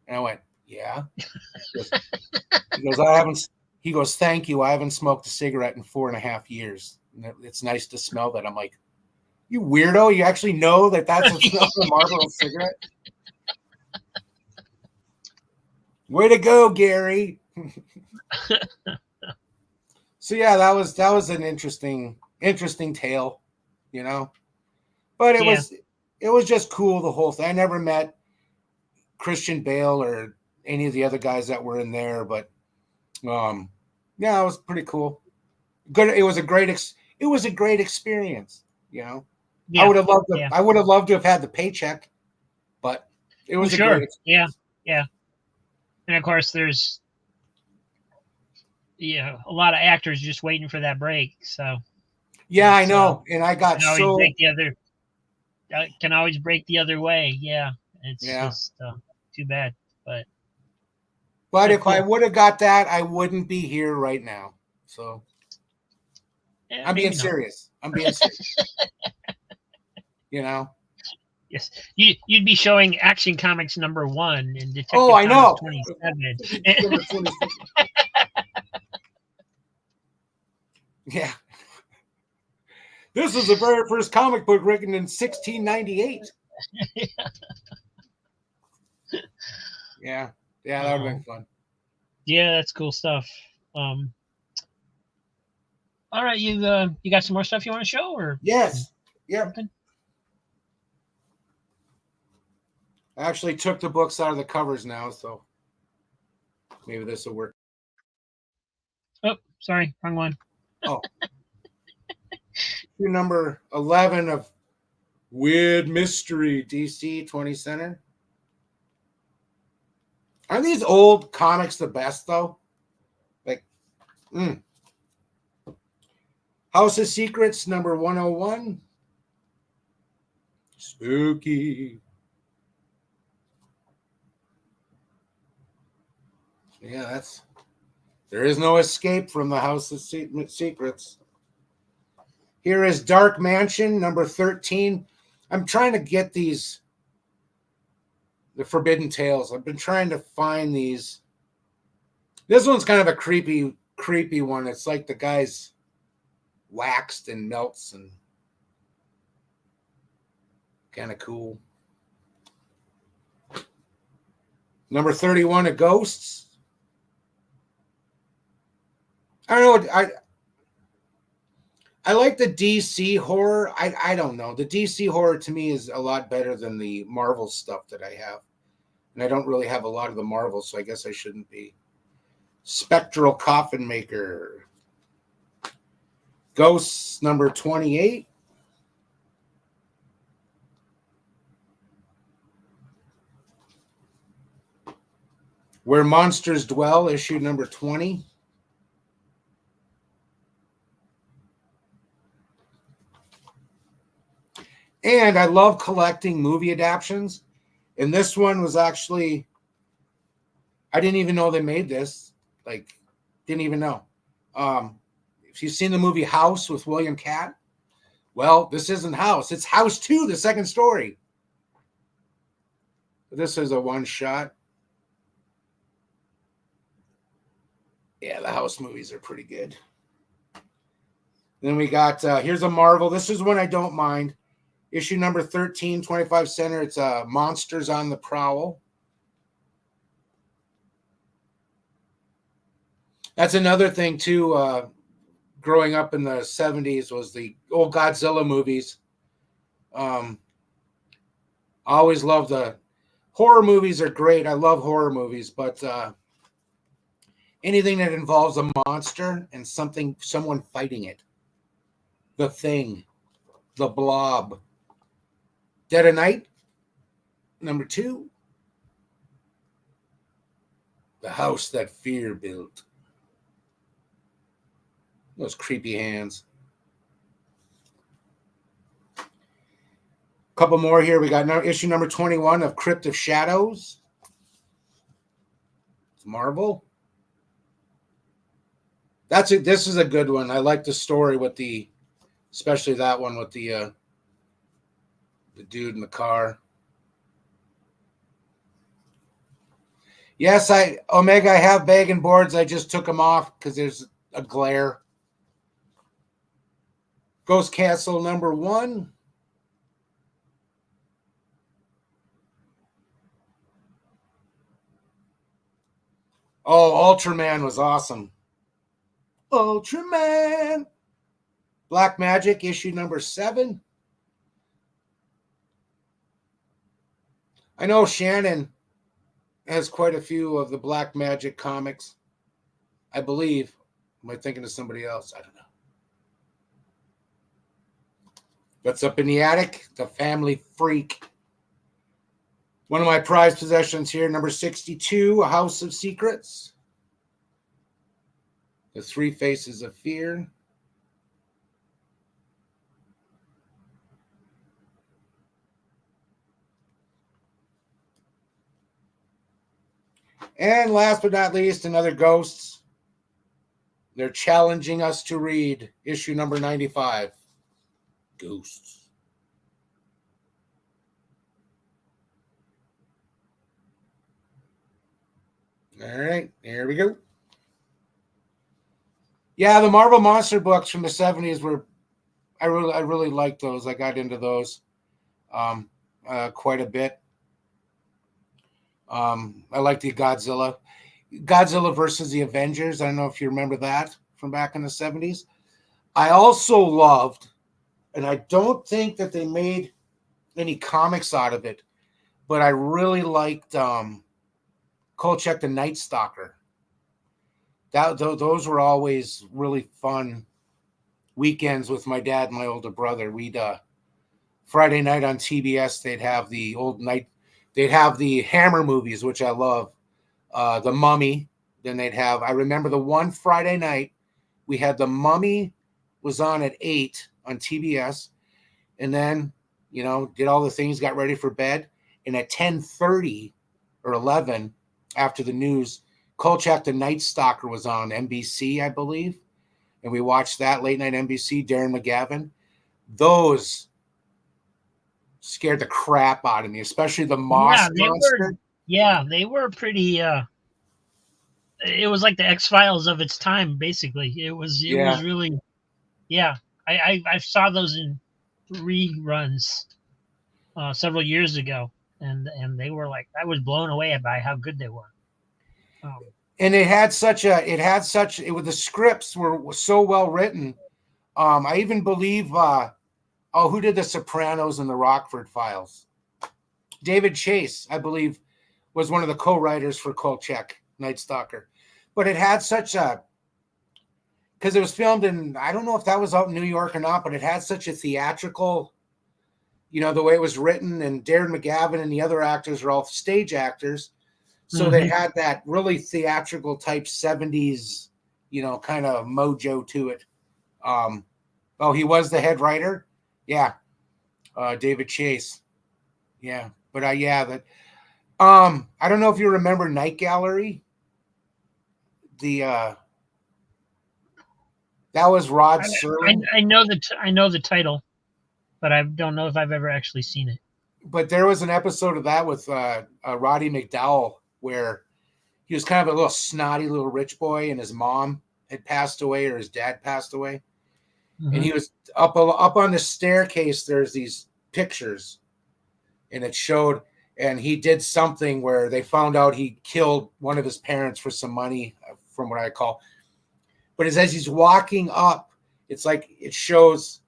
And I went, "Yeah." He goes, "Thank you. I haven't smoked a cigarette in 4.5 years. It's nice to smell that." I'm like, "You weirdo. You actually know that's a smell of a Marlboro cigarette?" Way to go, Gary. So yeah, that was an interesting tale, you know. But it was just cool, the whole thing. I never met Christian Bale or any of the other guys that were in there, but yeah, it was pretty cool. Good. It was a great experience, you know. Yeah. I would have loved to have had the paycheck, but it was a great experience. Yeah. And of course there's a lot of actors just waiting for that break. So yeah, I know. And I got can always break the other way. Yeah. It's just too bad. But if cool. I would have got that, I wouldn't be here right now. So I'm being serious. You know? Yes. You'd be showing Action Comics #1 in Detective I know. 27. Yeah. This was the very first comic book written in 1698. Yeah. Yeah, that would have been fun. Yeah, that's cool stuff. All right, you got some more stuff you want to show, or? Yes. Yep. Something? I actually took the books out of the covers now, so maybe this will work. Oh, sorry, wrong one. Oh. Number 11 of Weird Mystery, DC 20 Center. Aren't these old comics the best, though? Like, House of Secrets, number 101. Spooky. Yeah, there is no escape from the House of Secrets. Here is Dark Mansion, number 13. I'm trying to get the Forbidden Tales. I've been trying to find these. This one's kind of a creepy one. It's like the guy's waxed and melts and kind of cool. Number 31 of Ghosts. I don't know. I like the DC horror. I don't know. The DC horror to me is a lot better than the Marvel stuff that I have. And I don't really have a lot of the Marvel, so I guess I shouldn't be. Spectral Coffin Maker. Ghosts, number 28. Where Monsters Dwell, issue number 20. And I love collecting movie adaptions. And this one was actually, I didn't even know they made this. Like, didn't even know. If you've seen the movie House with William Catt, well, this isn't House. It's House 2, the second story. This is a one-shot. Yeah, the House movies are pretty good. Then we got, here's a Marvel. This is one I don't mind. Issue number 13, 25 center. It's Monsters on the Prowl. That's another thing, too. Growing up in the 70s was the old Godzilla movies. I always loved the horror movies are great. I love horror movies, but anything that involves a monster and someone fighting it. The Thing, The Blob. Dead of Night, number 2. The House That Fear Built. Those creepy hands. Couple more here. We got issue number 21 of Crypt of Shadows. It's Marvel. This is a good one. I like the story with especially that one with the dude in the car. Yes, Omega, I have bag and boards. I just took them off because there's a glare. Ghost Castle number 1. Oh, Ultraman was awesome. Ultraman. Black Magic, issue number 7. I know Shannon has quite a few of the Black Magic comics. I believe. Am I thinking of somebody else? I don't know. What's up in the attic? The Family Freak. One of my prized possessions here, number 62, A House of Secrets. The Three Faces of Fear. And last but not least, another Ghosts. They're challenging us to read issue number 95. Ghosts. All right, here we go. Yeah, the Marvel Monster books from the 70s I really liked those. I got into those quite a bit. I like the Godzilla versus the Avengers. I don't know if you remember that from back in the 70s. I also loved, and I don't think that they made any comics out of it, but I really liked Kolchak the Night Stalker. Those were always really fun weekends with my dad and my older brother. We'd Friday night on TBS, they'd have the old night. They'd have the Hammer movies, which I love. The Mummy. Then they'd have. I remember the one Friday night we had The Mummy was on at 8 on TBS, and then did all the things, got ready for bed, and at 10:30 or 11 after the news, Kolchak the Night Stalker was on NBC, I believe, and we watched that late night NBC. Darren McGavin, those scared the crap out of me, especially the Moss Monster. They were pretty. It was like the X-Files of its time, basically. It was really, I saw those in reruns several years ago, and they were like, I was blown away by how good they were. And the scripts were so well written. I even believe, who did The Sopranos and the Rockford Files? David Chase, I believe, was one of the co-writers for Kolchak Night Stalker. But it had because it was filmed in, I don't know if that was out in New York or not, but it had such a theatrical, the way it was written, and Darren McGavin and the other actors are all stage actors. So they had that really theatrical type 70s, kind of mojo to it. He was the head writer. Yeah. David Chase. Yeah. But I don't know if you remember Night Gallery. That was Rod Serling. I know the title, but I don't know if I've ever actually seen it. But there was an episode of that with Roddy McDowell where he was kind of a little snotty little rich boy, and his mom had passed away, or his dad passed away. And he was up on the staircase. There's these pictures, and it showed, and he did something where they found out he killed one of his parents for some money, from what I call. But as he's walking up, it's like it shows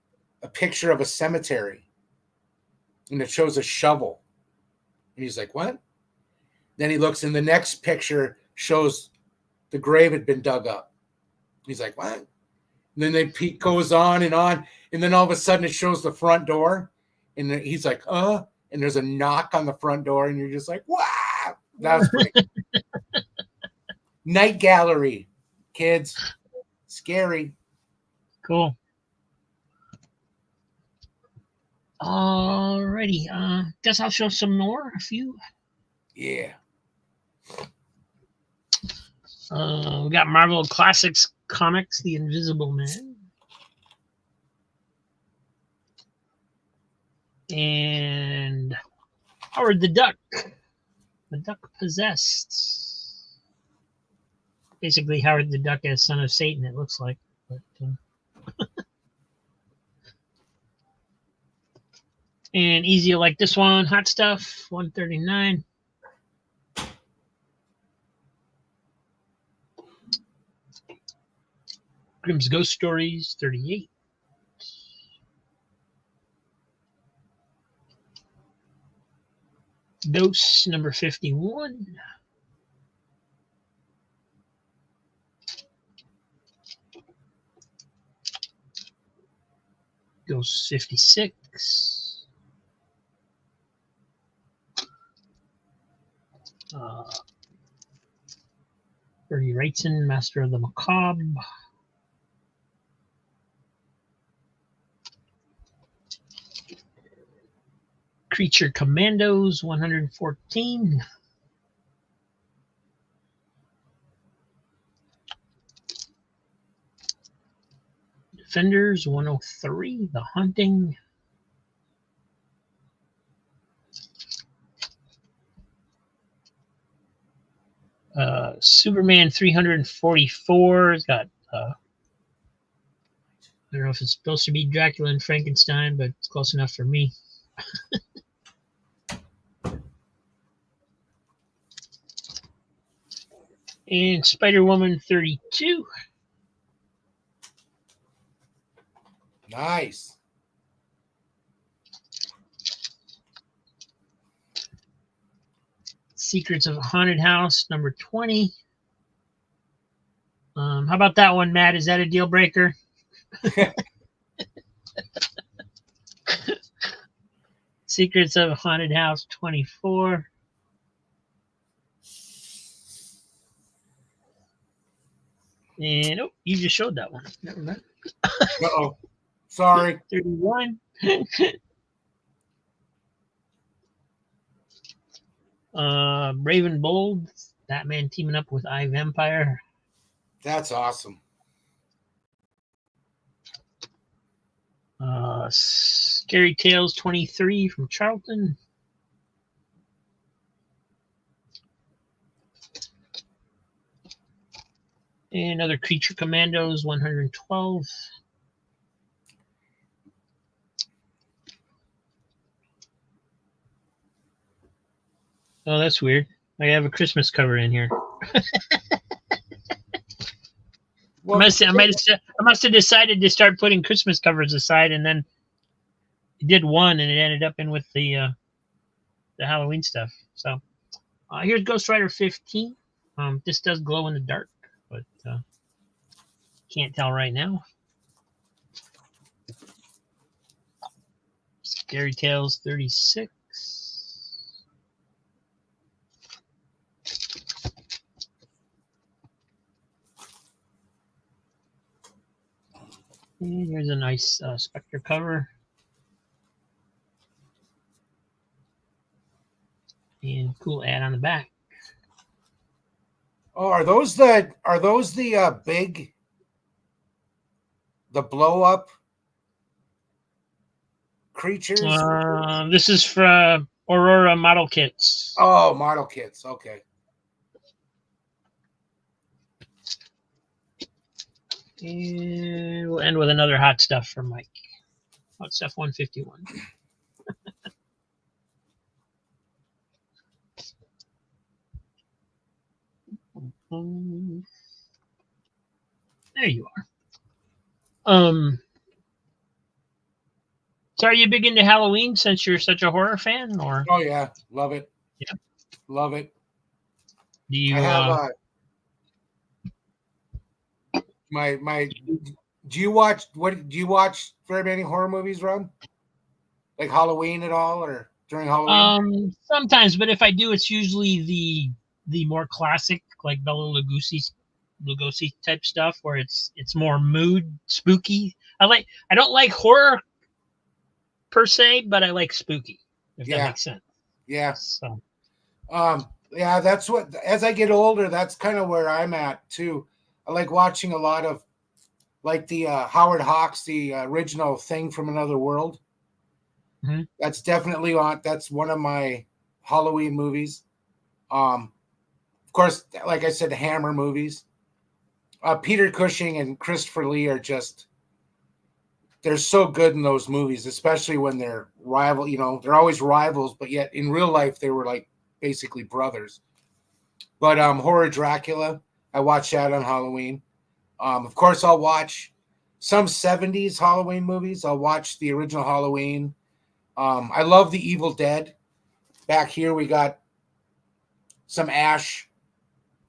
a picture of a cemetery, and it shows a shovel. And he's like, what? Then he looks, and the next picture shows the grave had been dug up. He's like, what? And then Pete goes on, and then all of a sudden it shows the front door, and then he's like, and there's a knock on the front door, and you're just like, wow, that was great. Night Gallery, kids, scary. Cool. Alrighty, guess I'll show a few. Yeah. We got Marvel Classics Comics, The Invisible Man. And Howard the Duck. The Duck Possessed. Basically, Howard the Duck as son of Satan, it looks like. But, and easy like this one, Hot Stuff, 139. Grimm's Ghost Stories, 38. Ghosts, number 51. Ghosts, 56. Bernie Wrightson, Master of the Macabre. Creature Commandos, 114. Defenders, 103. The Hunting. Superman 344. It's got, I don't know if it's supposed to be Dracula and Frankenstein, but it's close enough for me. And Spider-Woman 32. Nice. Secrets of a Haunted House, number 20. How about that one, Matt? Is that a deal breaker? Secrets of Haunted House 24. And oh, you just showed that one. Never mind. Uh-oh. Sorry. 31. Brave and Bold. Batman teaming up with iVampire. That's awesome. Scary Tales 23 from Charlton. And other Creature Commandos 112. Oh, that's weird. I have a Christmas cover in here. Well, I must have decided to start putting Christmas covers aside, and then did one, and it ended up in with the Halloween stuff. So here's Ghost Rider 15. This does glow in the dark, but can't tell right now. Scary Tales 36. And here's a nice Spectre cover. And cool ad on the back. Oh, are those the big, the blow up creatures? This is for Aurora model kits. Oh, model kits. Okay. And we'll end with another hot stuff from Mike. Hot stuff 151. There you are. So are you big into Halloween since you're such a horror fan, or? Oh yeah, love it. Yeah, love it. Do you I have my. Do you watch very many horror movies, Rob? Like Halloween at all, or during Halloween? Sometimes, but if I do, it's usually the more classic, like Bela Lugosi type stuff, where it's more mood spooky. I don't like horror per se, but I like spooky, if that makes sense. Yeah. So yeah, that's what, as I get older, that's kind of where I'm at too. I like watching a lot of like the Howard Hawks, the original Thing from Another World. Mm-hmm. That's definitely that's one of my Halloween movies. Of course, like I said, Hammer movies. Peter Cushing and Christopher Lee are they're so good in those movies, especially when they're rival. You know, they're always rivals, but yet in real life they were like basically brothers. But Horror Dracula, I watch that on Halloween. Of course, I'll watch some 70s Halloween movies. I'll watch the original Halloween. I love the Evil Dead. Back here we got some Ash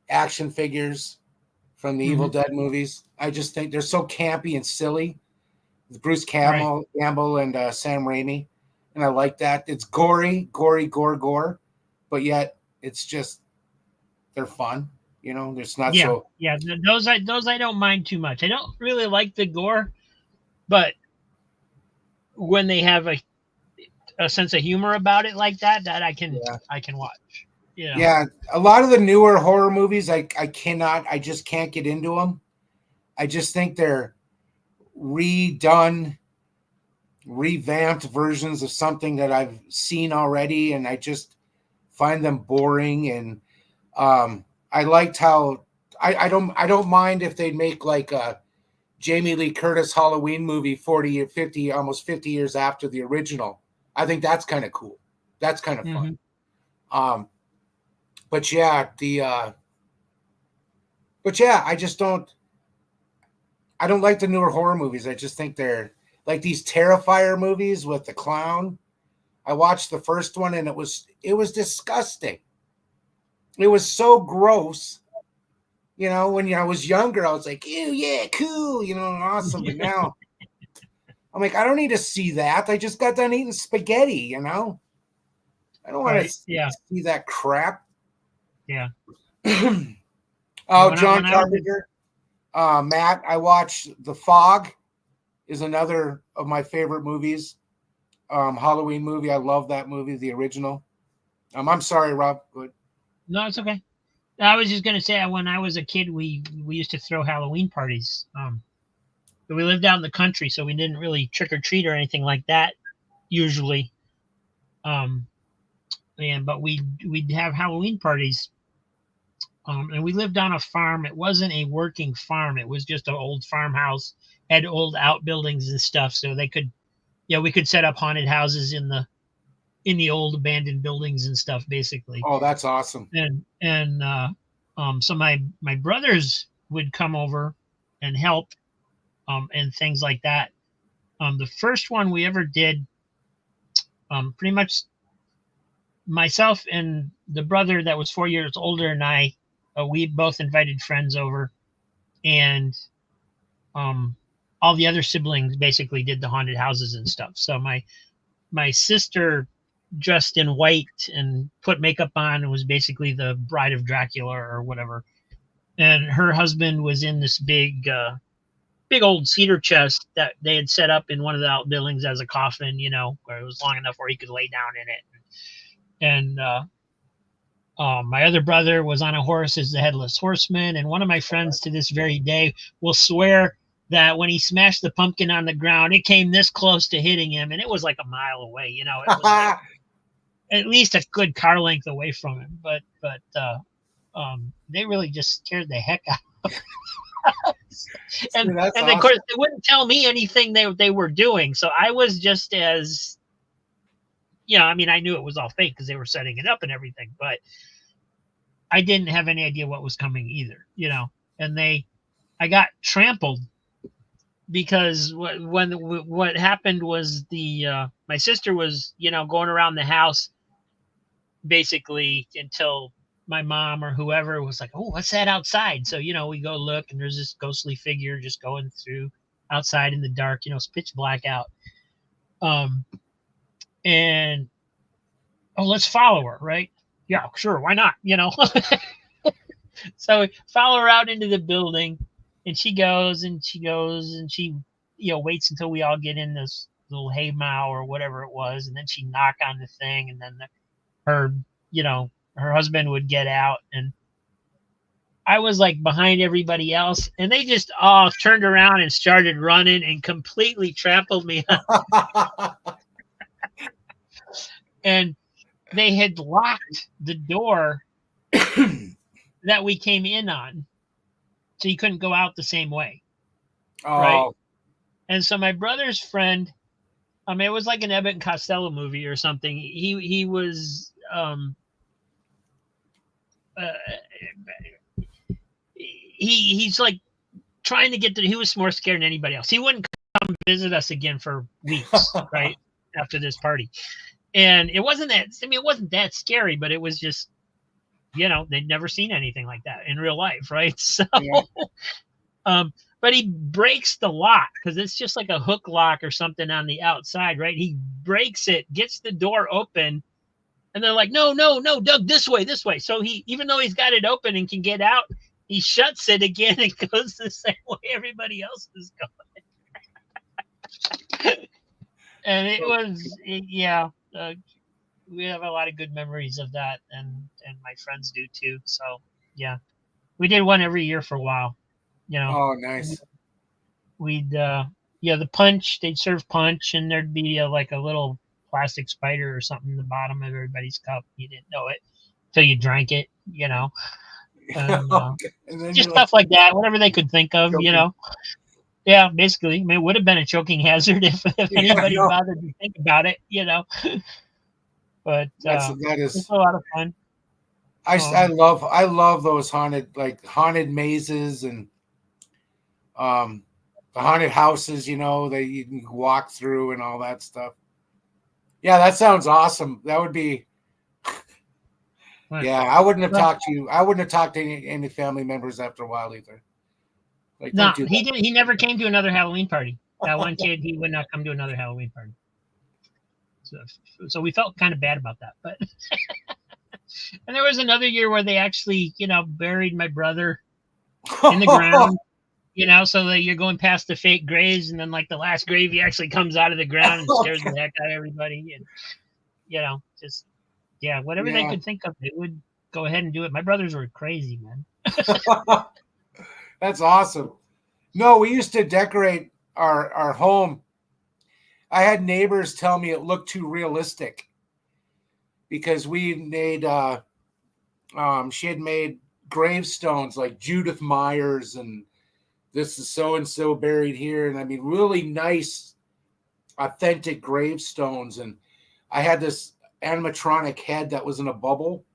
action figures from the Evil Dead movies. I just think they're so campy and silly. With Bruce Campbell and Sam Raimi. And I like that. It's gory, gore, but yet it's just, they're fun. You know, there's not so. Yeah, those I don't mind too much. I don't really like the gore, but when they have a sense of humor about it like that I can watch. Yeah. Yeah, a lot of the newer horror movies, I just can't get into them. I just think they're revamped versions of something that I've seen already, and I just find them boring. And I liked how I don't mind if they make like a Jamie Lee Curtis Halloween movie 40 or 50, almost 50 years after the original. I think that's kind of cool. That's kind of fun. But yeah, I just don't like the newer horror movies. I just think they're like these Terrifier movies with the clown. I watched the first one and it was disgusting. It was so gross. You know, when I was younger, I was like, ew, yeah, cool, you know, awesome. But I'm like, I don't need to see that. I just got done eating spaghetti, you know? I don't want Right. to Yeah. see that crap. Yeah. Oh, When John I was Carpenter. Matt, I watched The Fog is another of my favorite movies. Halloween movie. I love that movie, the original. I'm sorry, Rob. But no, it's okay. I was just gonna say when I was a kid, we used to throw Halloween parties. But we lived out in the country, so we didn't really trick or treat or anything like that usually. Um, but we'd have Halloween parties. And we lived on a farm. It wasn't a working farm. It was just an old farmhouse, had old outbuildings and stuff. So they could, we could set up haunted houses in the old abandoned buildings and stuff, basically. oh, that's awesome. And so my brothers would come over and help, and things like that. The first one we ever did, pretty much myself and the brother that was 4 years older than I, we both invited friends over, and um, all the other siblings basically did the haunted houses and stuff. So my sister dressed in white and put makeup on and was basically the bride of Dracula or whatever. And her husband was in this big old cedar chest that they had set up in one of the outbuildings as a coffin, where it was long enough where he could lay down in it. And my other brother was on a horse as the headless horseman. And one of my friends to this very day will swear that when he smashed the pumpkin on the ground, it came this close to hitting him, and it was like a mile away. It was like at least a good car length away from him. But they really just scared the heck out of us. And awesome. Of course they wouldn't tell me anything they were doing. So I was just as I knew it was all fake because they were setting it up and everything, but I didn't have any idea what was coming either, and I got trampled because what happened was my sister was, going around the house basically until my mom or whoever was like, "Oh, what's that outside?" So, we go look, and there's this ghostly figure just going through outside in the dark, it's pitch black out. And let's follow her, right? Yeah, sure, why not? So we follow her out into the building, and she goes and she goes and she, waits until we all get in this little hay mow or whatever it was, and then she knock on the thing, and then her, her husband would get out, and I was like behind everybody else, and they just all turned around and started running and completely trampled me. And they had locked the door that we came in on, so you couldn't go out the same way. Oh. Right. And so my brother's friend, it was like an Abbott and Costello movie or something. He was he's like trying to he was more scared than anybody else. He wouldn't come visit us again for weeks, right, after this party. And it wasn't that scary, but it was just, they'd never seen anything like that in real life, right? So yeah. But he breaks the lock because it's just like a hook lock or something on the outside, right? He breaks it, gets the door open, and they're like, no, Doug, this way. So he, even though he's got it open and can get out, he shuts it again and goes the same way everybody else is going. And it was, we have a lot of good memories of that, and my friends do too. So yeah, we did one every year for a while. Oh, nice. We'd the punch. They'd serve punch, and there'd be like a little plastic spider or something in the bottom of everybody's cup. You didn't know it till you drank it. And, and just stuff like that. Whatever they could think of. Choking. Yeah, basically. It would have been a choking hazard if anybody bothered to think about it. But that is it's a lot of fun. I love those haunted mazes and the haunted houses, that you can walk through and all that stuff. Yeah, that sounds awesome. That would be. Yeah, I wouldn't have talked to you. I wouldn't have talked to any family members after a while either. No, he didn't. He never came to another Halloween party. That one kid, he would not come to another Halloween party. So we felt kind of bad about that. But and there was another year where they actually, buried my brother in the ground. So that you're going past the fake graves, and then like the last grave, he actually comes out of the ground and scares the heck out of everybody. And just whatever they Yeah. could think of, they would go ahead and do it. My brothers were crazy, man. That's awesome. No, we used to decorate our home. I had neighbors tell me it looked too realistic because we made she had made gravestones like Judith Myers and this is so and so buried here, and I mean really nice authentic gravestones. And I had this animatronic head that was in a bubble.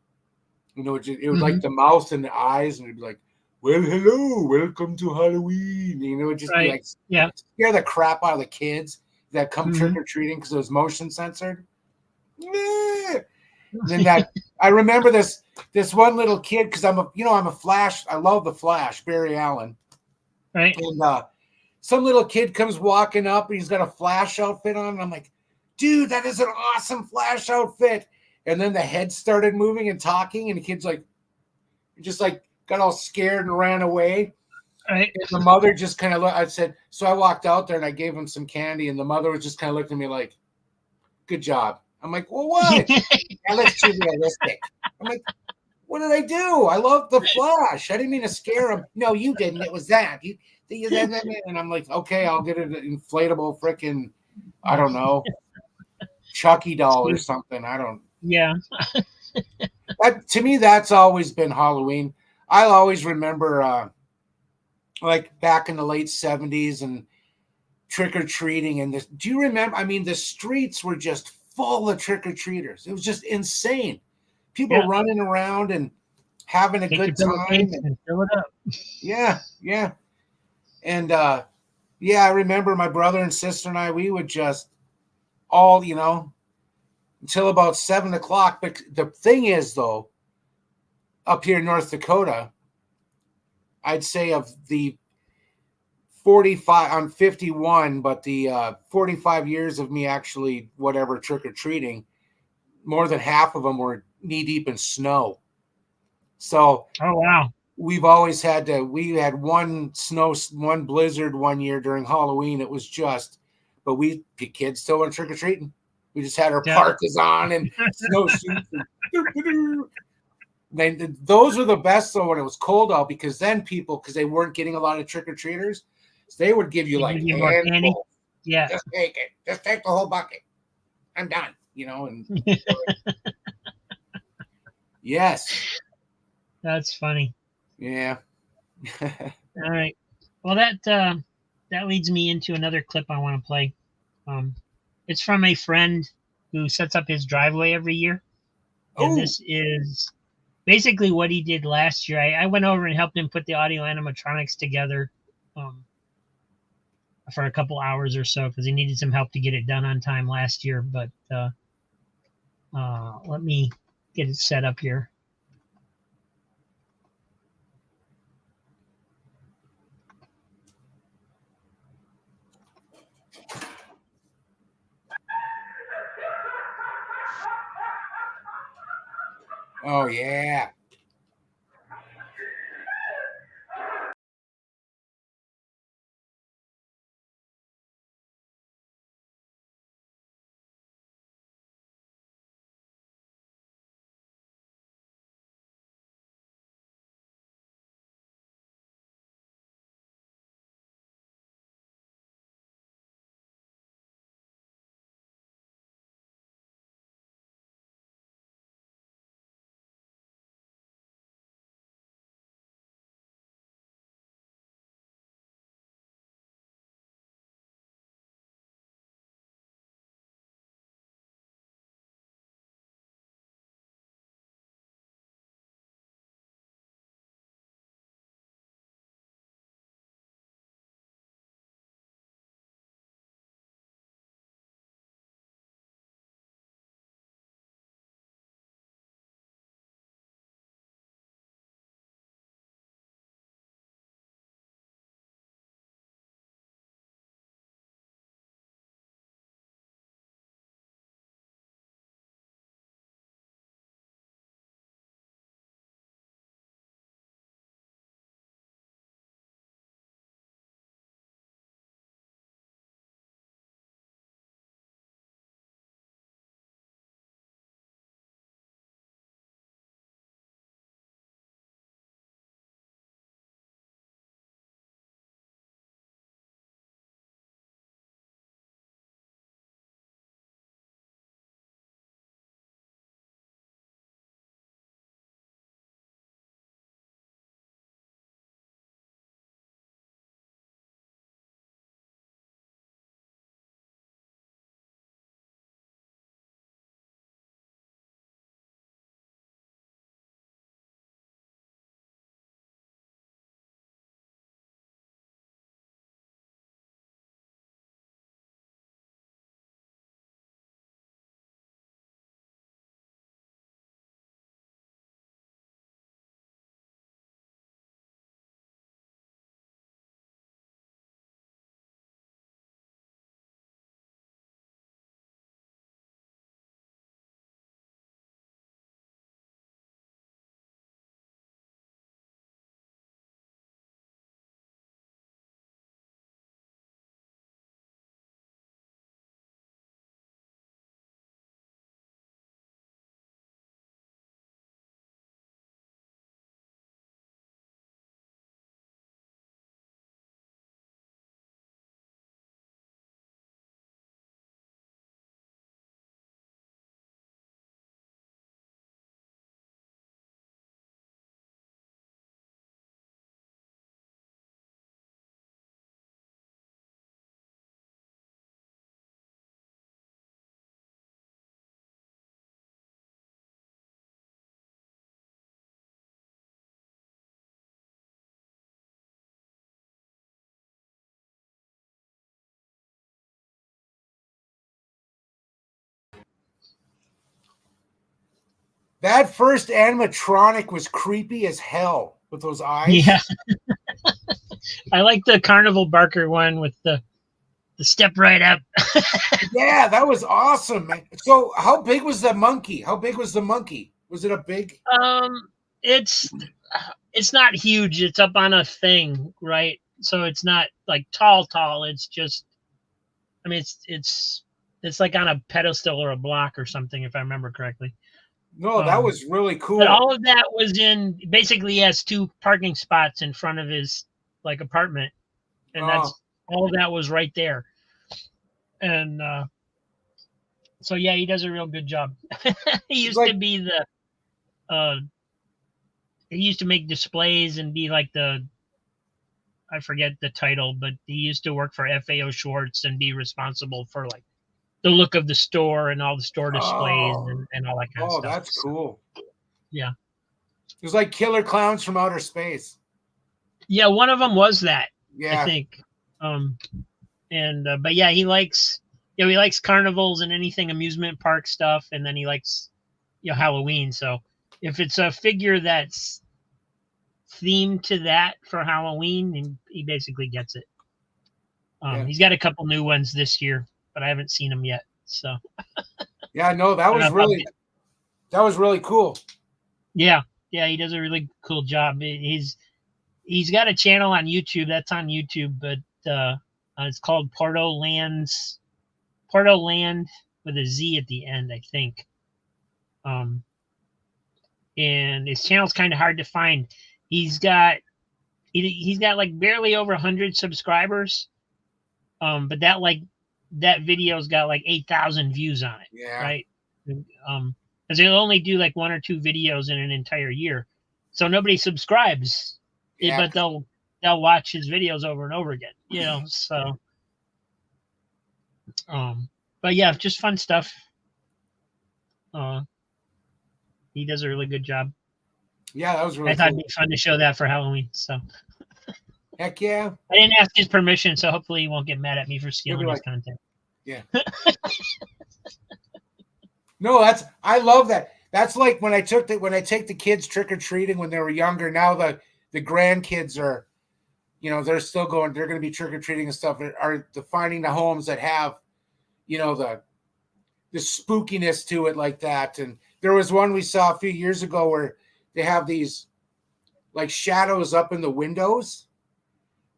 It was like the mouth and the eyes, and it'd be like, well, hello, welcome to Halloween. It would just be like, scare the crap out of the kids that come trick-or-treating because it was motion censored. Then I remember this one little kid, because I'm a Flash. I love the Flash, Barry Allen. Right. And some little kid comes walking up and he's got a Flash outfit on. And I'm like, dude, that is an awesome Flash outfit. And then the head started moving and talking, and the kid's like, just like got all scared and ran away. Right. And the mother just kind of looked. I said, so I walked out there and I gave him some candy, and the mother was just kind of looking at me like, good job. I'm like, well, what? That looks too realistic. I'm like, what did I do? I love the Flash. I didn't mean to scare him. No, you didn't. It was that. And I'm like, okay, I'll get an inflatable freaking, I don't know, Chucky doll or something. I don't. Yeah. To me, that's always been Halloween. I always remember, like back in the late 70s and trick-or-treating. And do you remember? I mean, the streets were just full of trick-or-treaters. It was just insane. People running around and having a good time. And fill it up. Yeah. And I remember my brother and sister and I, we would just all, until about 7:00. But the thing is, though, up here in North Dakota, I'd say of the 45, I'm 51, but the 45 years of me actually, whatever, trick-or-treating, more than half of them were knee-deep in snow. So, oh, wow. We've always we had one blizzard one year during Halloween. It was but kids still went trick-or-treating. We just had our parkas on and snowsuits. Those were the best, though, when it was cold out, because then because they weren't getting a lot of trick-or-treaters, so they would give you like handfuls. Yeah. Just take it. Just take the whole bucket. I'm done, and yes. That's funny. Yeah. All right. Well, that leads me into another clip I want to play. It's from a friend who sets up his driveway every year. And this is basically what he did last year. I went over and helped him put the audio animatronics together for a couple hours or so, because he needed some help to get it done on time last year. But let me get it set up here. Oh, yeah. That first animatronic was creepy as hell with those eyes. Yeah. I like the carnival barker one with the step right up. Yeah, that was awesome, man. So how big was the monkey? How big was the monkey? Was it a big? It's not huge. It's up on a thing, right? So it's not like tall. It's just, I mean, it's like on a pedestal or a block or something, if I remember correctly. No, that was really But cool. all of that was in, basically he has 2 parking spots in front of his like apartment, and that's all of that was right there. And so yeah, he does a real good job. He used to be the he used to make displays and be like I forget the title, but he used to work for FAO Schwartz and be responsible for like the look of the store and all the store displays and all that kind of stuff. Oh, that's cool. Yeah. It was like Killer Clowns from Outer Space. Yeah, one of them was that. Yeah. I think. But yeah, he likes carnivals and anything amusement park stuff, and then he likes Halloween. So if it's a figure that's themed to that for Halloween, and he basically gets it. He's got a couple new ones this year, but I haven't seen them yet. So yeah, no, that was really cool. Yeah, he does a really cool job. He's got a channel on YouTube. That's on YouTube, but it's called Porto Land with a Z at the end, I think. And his channel's kind of hard to find. He's got like barely over 100 subscribers. But that video's got like 8,000 views on it. Yeah. Right. Because they'll only do like 1 or 2 videos in an entire year, so nobody subscribes. Yeah, but they'll watch his videos over and over again. So. But yeah, just fun stuff. He does a really good job. Yeah, that was really I thought cool. it'd be fun to show that for Halloween. So. Heck yeah. I didn't ask his permission, so hopefully he won't get mad at me for stealing his content. Yeah. No, I love that. That's like when I take the kids trick-or-treating when they were younger. Now the grandkids are, they're still going, they're going to be trick-or-treating and stuff, are finding the homes that have, the spookiness to it like that. And there was one we saw a few years ago where they have these like shadows up in the windows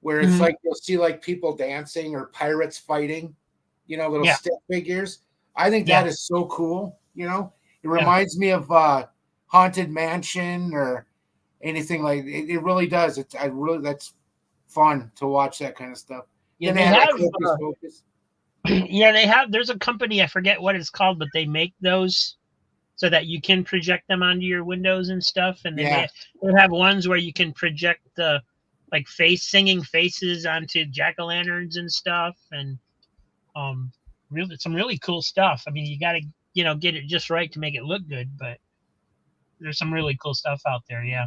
where it's like you'll see like people dancing or pirates fighting, little stick figures. I think that is so cool. It reminds me of Haunted Mansion or anything like it. It really does. That's fun to watch that kind of stuff. Yeah, they have. There's a company, I forget what it's called, but they make those so that you can project them onto your windows and stuff. And they have ones where you can project the like singing faces onto jack-o'-lanterns and stuff, and some really cool stuff. I mean, you got to get it just right to make it look good, but there's some really cool stuff out there. Yeah,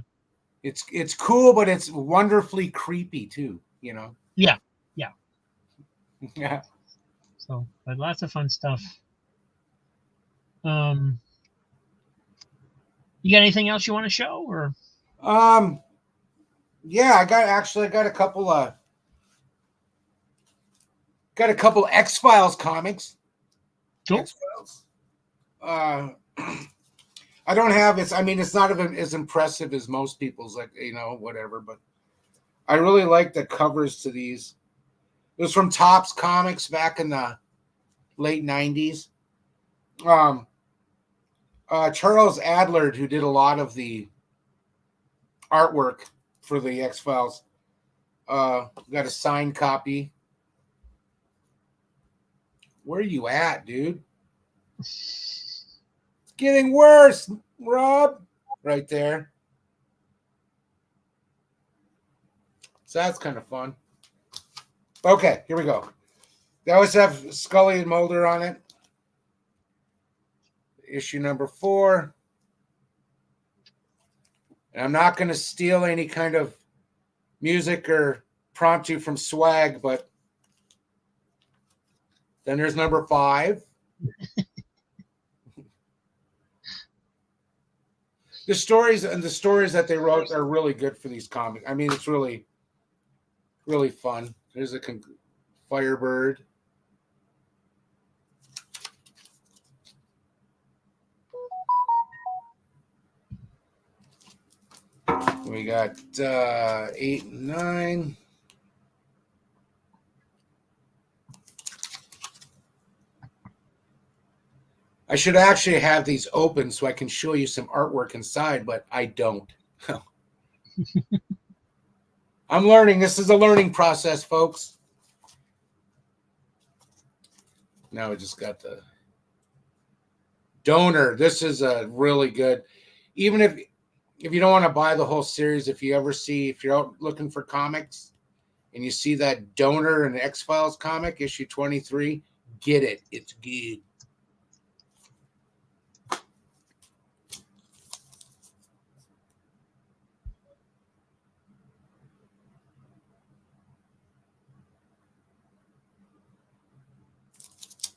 it's cool, but it's wonderfully creepy too. Yeah. Yeah. So, but lots of fun stuff. You got anything else you want to show, or? Yeah, I got a couple X-Files comics. Cool. X-Files. I don't have it. I mean, it's not as impressive as most people's, like, whatever, but I really like the covers to these. It was from Topps Comics back in the late 90s. Charles Adler, who did a lot of the artwork for the X-Files, got a signed copy. Where are you at, dude? It's getting worse, Rob. Right there. So that's kind of fun. Okay, here we go. They always have Scully and Mulder on it. Issue number 4. And I'm not going to steal any kind of music or prompt you from swag, but then there's number 5. The stories that they wrote are really good for these comics. I mean, it's really, really fun. There's a Firebird. We got 8 and 9. I should actually have these open so I can show you some artwork inside, but I don't. I'm learning. This is a learning process, folks. Now we just got the Donor. This is a really good. Even if you don't want to buy the whole series, if you're out looking for comics and you see that Donor and X-Files comic, issue 23, get it. It's good.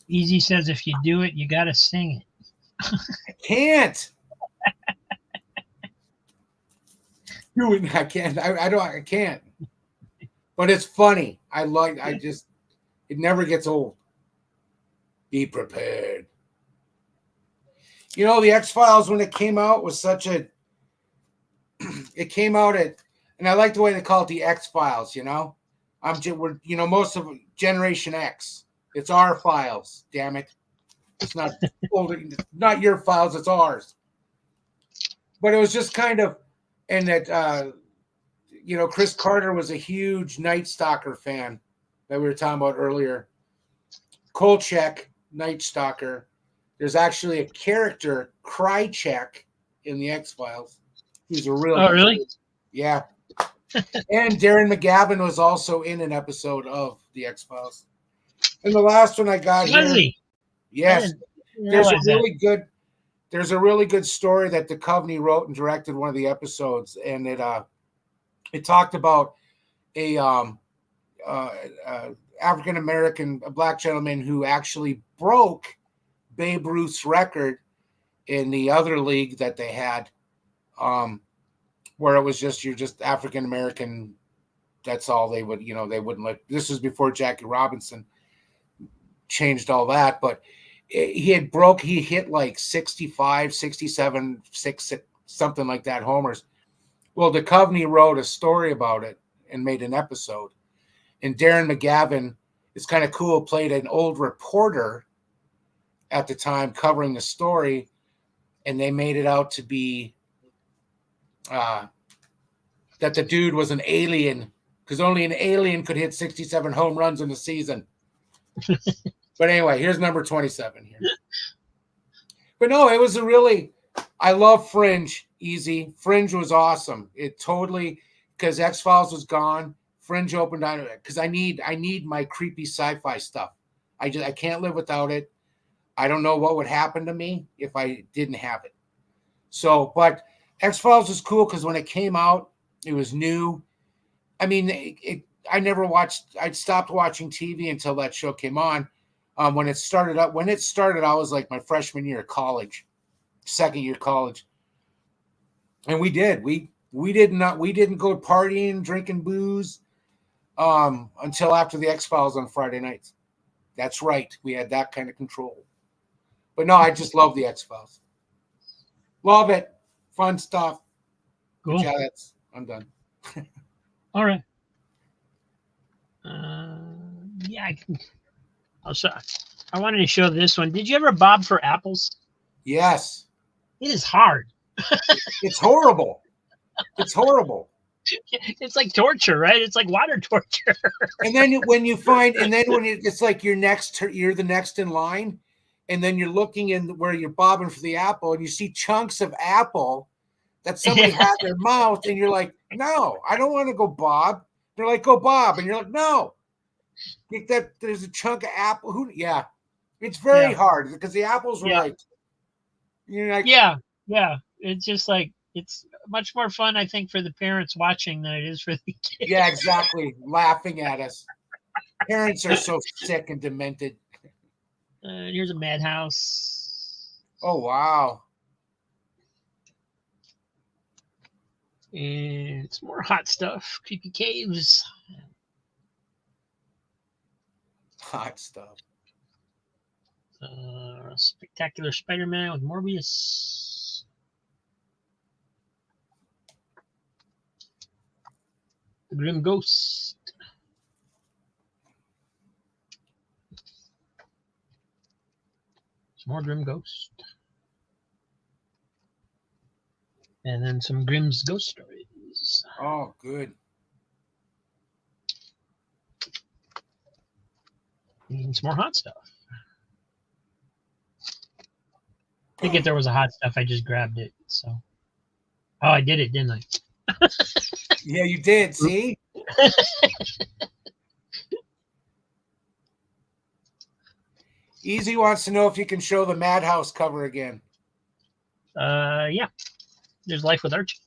Easy says if you do it, you got to sing it. I can't. Do it. I can't. I can't. But it's funny. It never gets old. Be prepared. You know, the X-Files, when it came out, was it came out and I like the way they call it the X-Files, you know? Most of Generation X. It's our files, damn it. It's not older, not your files, it's ours. But it was just kind of, and that, Chris Carter was a huge Night Stalker fan that we were talking about earlier. Kolchak, Night Stalker. There's actually a character, Krychek, in the X-Files. Who's a real. Oh, really? Yeah. And Darren McGavin was also in an episode of the X-Files. And the last one I got Was here. he? Yes. There's a really good story that Duchovny wrote and directed one of the episodes, and it talked about a African American, a black gentleman who actually broke Babe Ruth's record in the other league that they had, where it was you're just African American. That's all they would, they wouldn't let. This was before Jackie Robinson changed all that, but he hit like 65, 67, something like that homers. Well, Duchovny wrote a story about it and made an episode. And Darren McGavin, it's kind of cool, played an old reporter at the time covering the story, and they made it out to be that the dude was an alien, because only an alien could hit 67 home runs in a season. But anyway, here's number 27 here. But no, it was I love Fringe. Easy. Fringe was awesome. It totally, because X-Files was gone. Fringe opened on it because I need my creepy sci-fi stuff. I can't live without it. I don't know what would happen to me if I didn't have it. So, but X-Files was cool because when it came out, it was new. I mean, I stopped watching TV until that show came on. When it started, I was like my freshman year of college, second year of college. And we didn't go partying, drinking booze, until after the X-Files on Friday nights. That's right. We had that kind of control. But no, I just love the X-Files. Love it. Fun stuff. Cool. But yeah, I'm done. All right. Yeah, I wanted to show this one. Did you ever bob for apples? Yes. It is hard. It's horrible. It's horrible. It's like torture, right? It's like water torture. And then it's like you're the next in line, and then you're looking in where you're bobbing for the apple, and you see chunks of apple that somebody had in their mouth, and you're like, no, I don't want to go bob. They're like, go bob, and you're like, no. There's a chunk of apple. Yeah, it's very hard because the apples were like, yeah. It's just like, it's much more fun, I think, for the parents watching than it is for the kids. Yeah, exactly. Laughing at us. Parents are so sick and demented. Here's a madhouse. Oh, wow. And some more hot stuff. Creepy caves. Hot stuff. Spectacular Spider-Man with Morbius. The Grim Ghost. Some more Grim Ghost. And then some Grimm's Ghost Stories. Oh, good. And some more hot stuff. I think if there was a hot stuff, I just grabbed it. So, oh, I did it, didn't I? Yeah, you did. See? Easy wants to know if you can show the Madhouse cover again. Yeah. There's Life with Archie.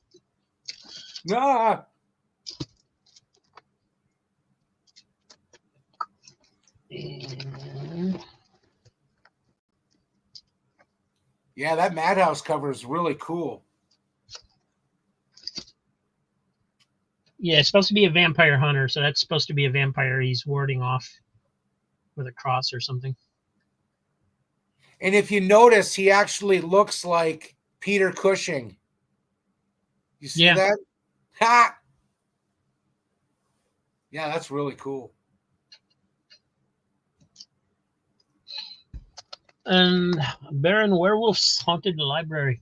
No. And Yeah, that Madhouse cover is really cool. yeah, it's supposed to be a vampire hunter, so that's supposed to be a vampire he's warding off with a cross or something. And if you notice, he actually looks like Peter Cushing. You see that? Ha! Yeah, that's really cool. And Baron Werewolf's Haunted Library.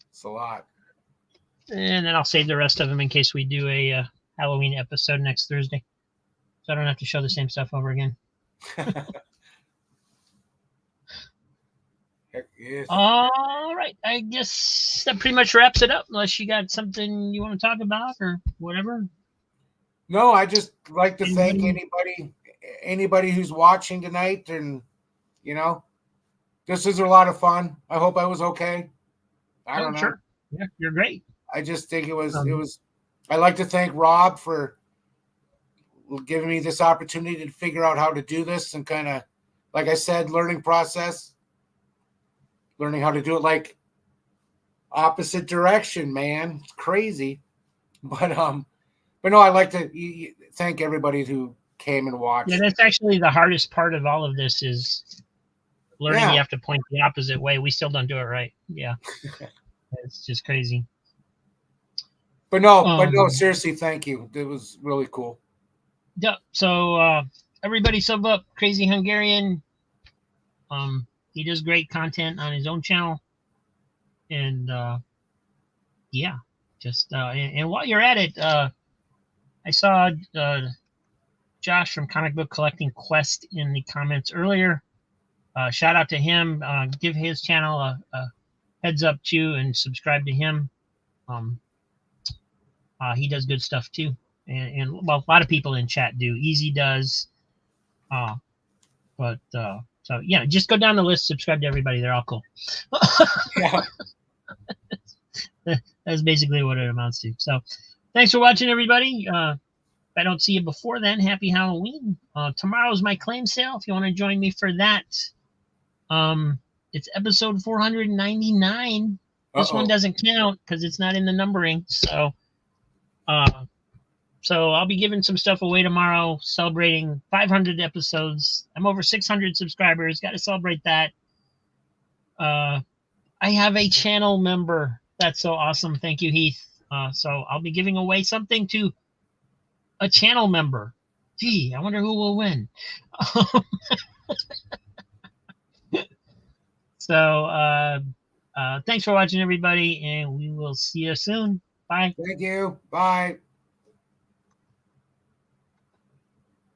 It's a lot. And then I'll save the rest of them in case we do a Halloween episode next Thursday. So I don't have to show the same stuff over again. Heck yes. All right. I guess that pretty much wraps it up, unless you got something you want to talk about or whatever. No, I just like to thank anybody who's watching tonight, and this is a lot of fun. I hope I was okay. I don't know. Sure. Yeah, you're great. I just think it was. I'd like to thank Rob for giving me this opportunity to figure out how to do this, and kind of, like I said, learning process, learning how to do it like opposite direction, man. It's crazy, but no, I'd like to thank everybody who came and watched. Yeah, that's actually the hardest part of all of this is learning. You have to point the opposite way. We still don't do it right. Yeah. It's just crazy. But no, seriously, thank you. It was really cool. Yeah. So everybody sub up Crazy Hungarian. He does great content on his own channel. And yeah, just and while you're at it, I saw Josh from Comic Book Collecting Quest in the comments earlier. Shout out to him. Give his channel a heads up too, and subscribe to him. He does good stuff too, and well, a lot of people in chat do. Easy does, but so yeah, just go down the list, subscribe to everybody. They're all cool. Yeah. That's basically what it amounts to. So, thanks for watching, everybody. If I don't see you before then, happy Halloween. Tomorrow's my claim sale. If you want to join me for that, it's episode 499. This one doesn't count because it's not in the numbering. So I'll be giving some stuff away tomorrow, celebrating 500 episodes. I'm over 600 subscribers. Got to celebrate that. I have a channel member. That's so awesome. Thank you, Heath. So I'll be giving away something to a channel member. Gee, I wonder who will win. So thanks for watching, everybody, and we will see you soon. Bye. Thank you. Bye.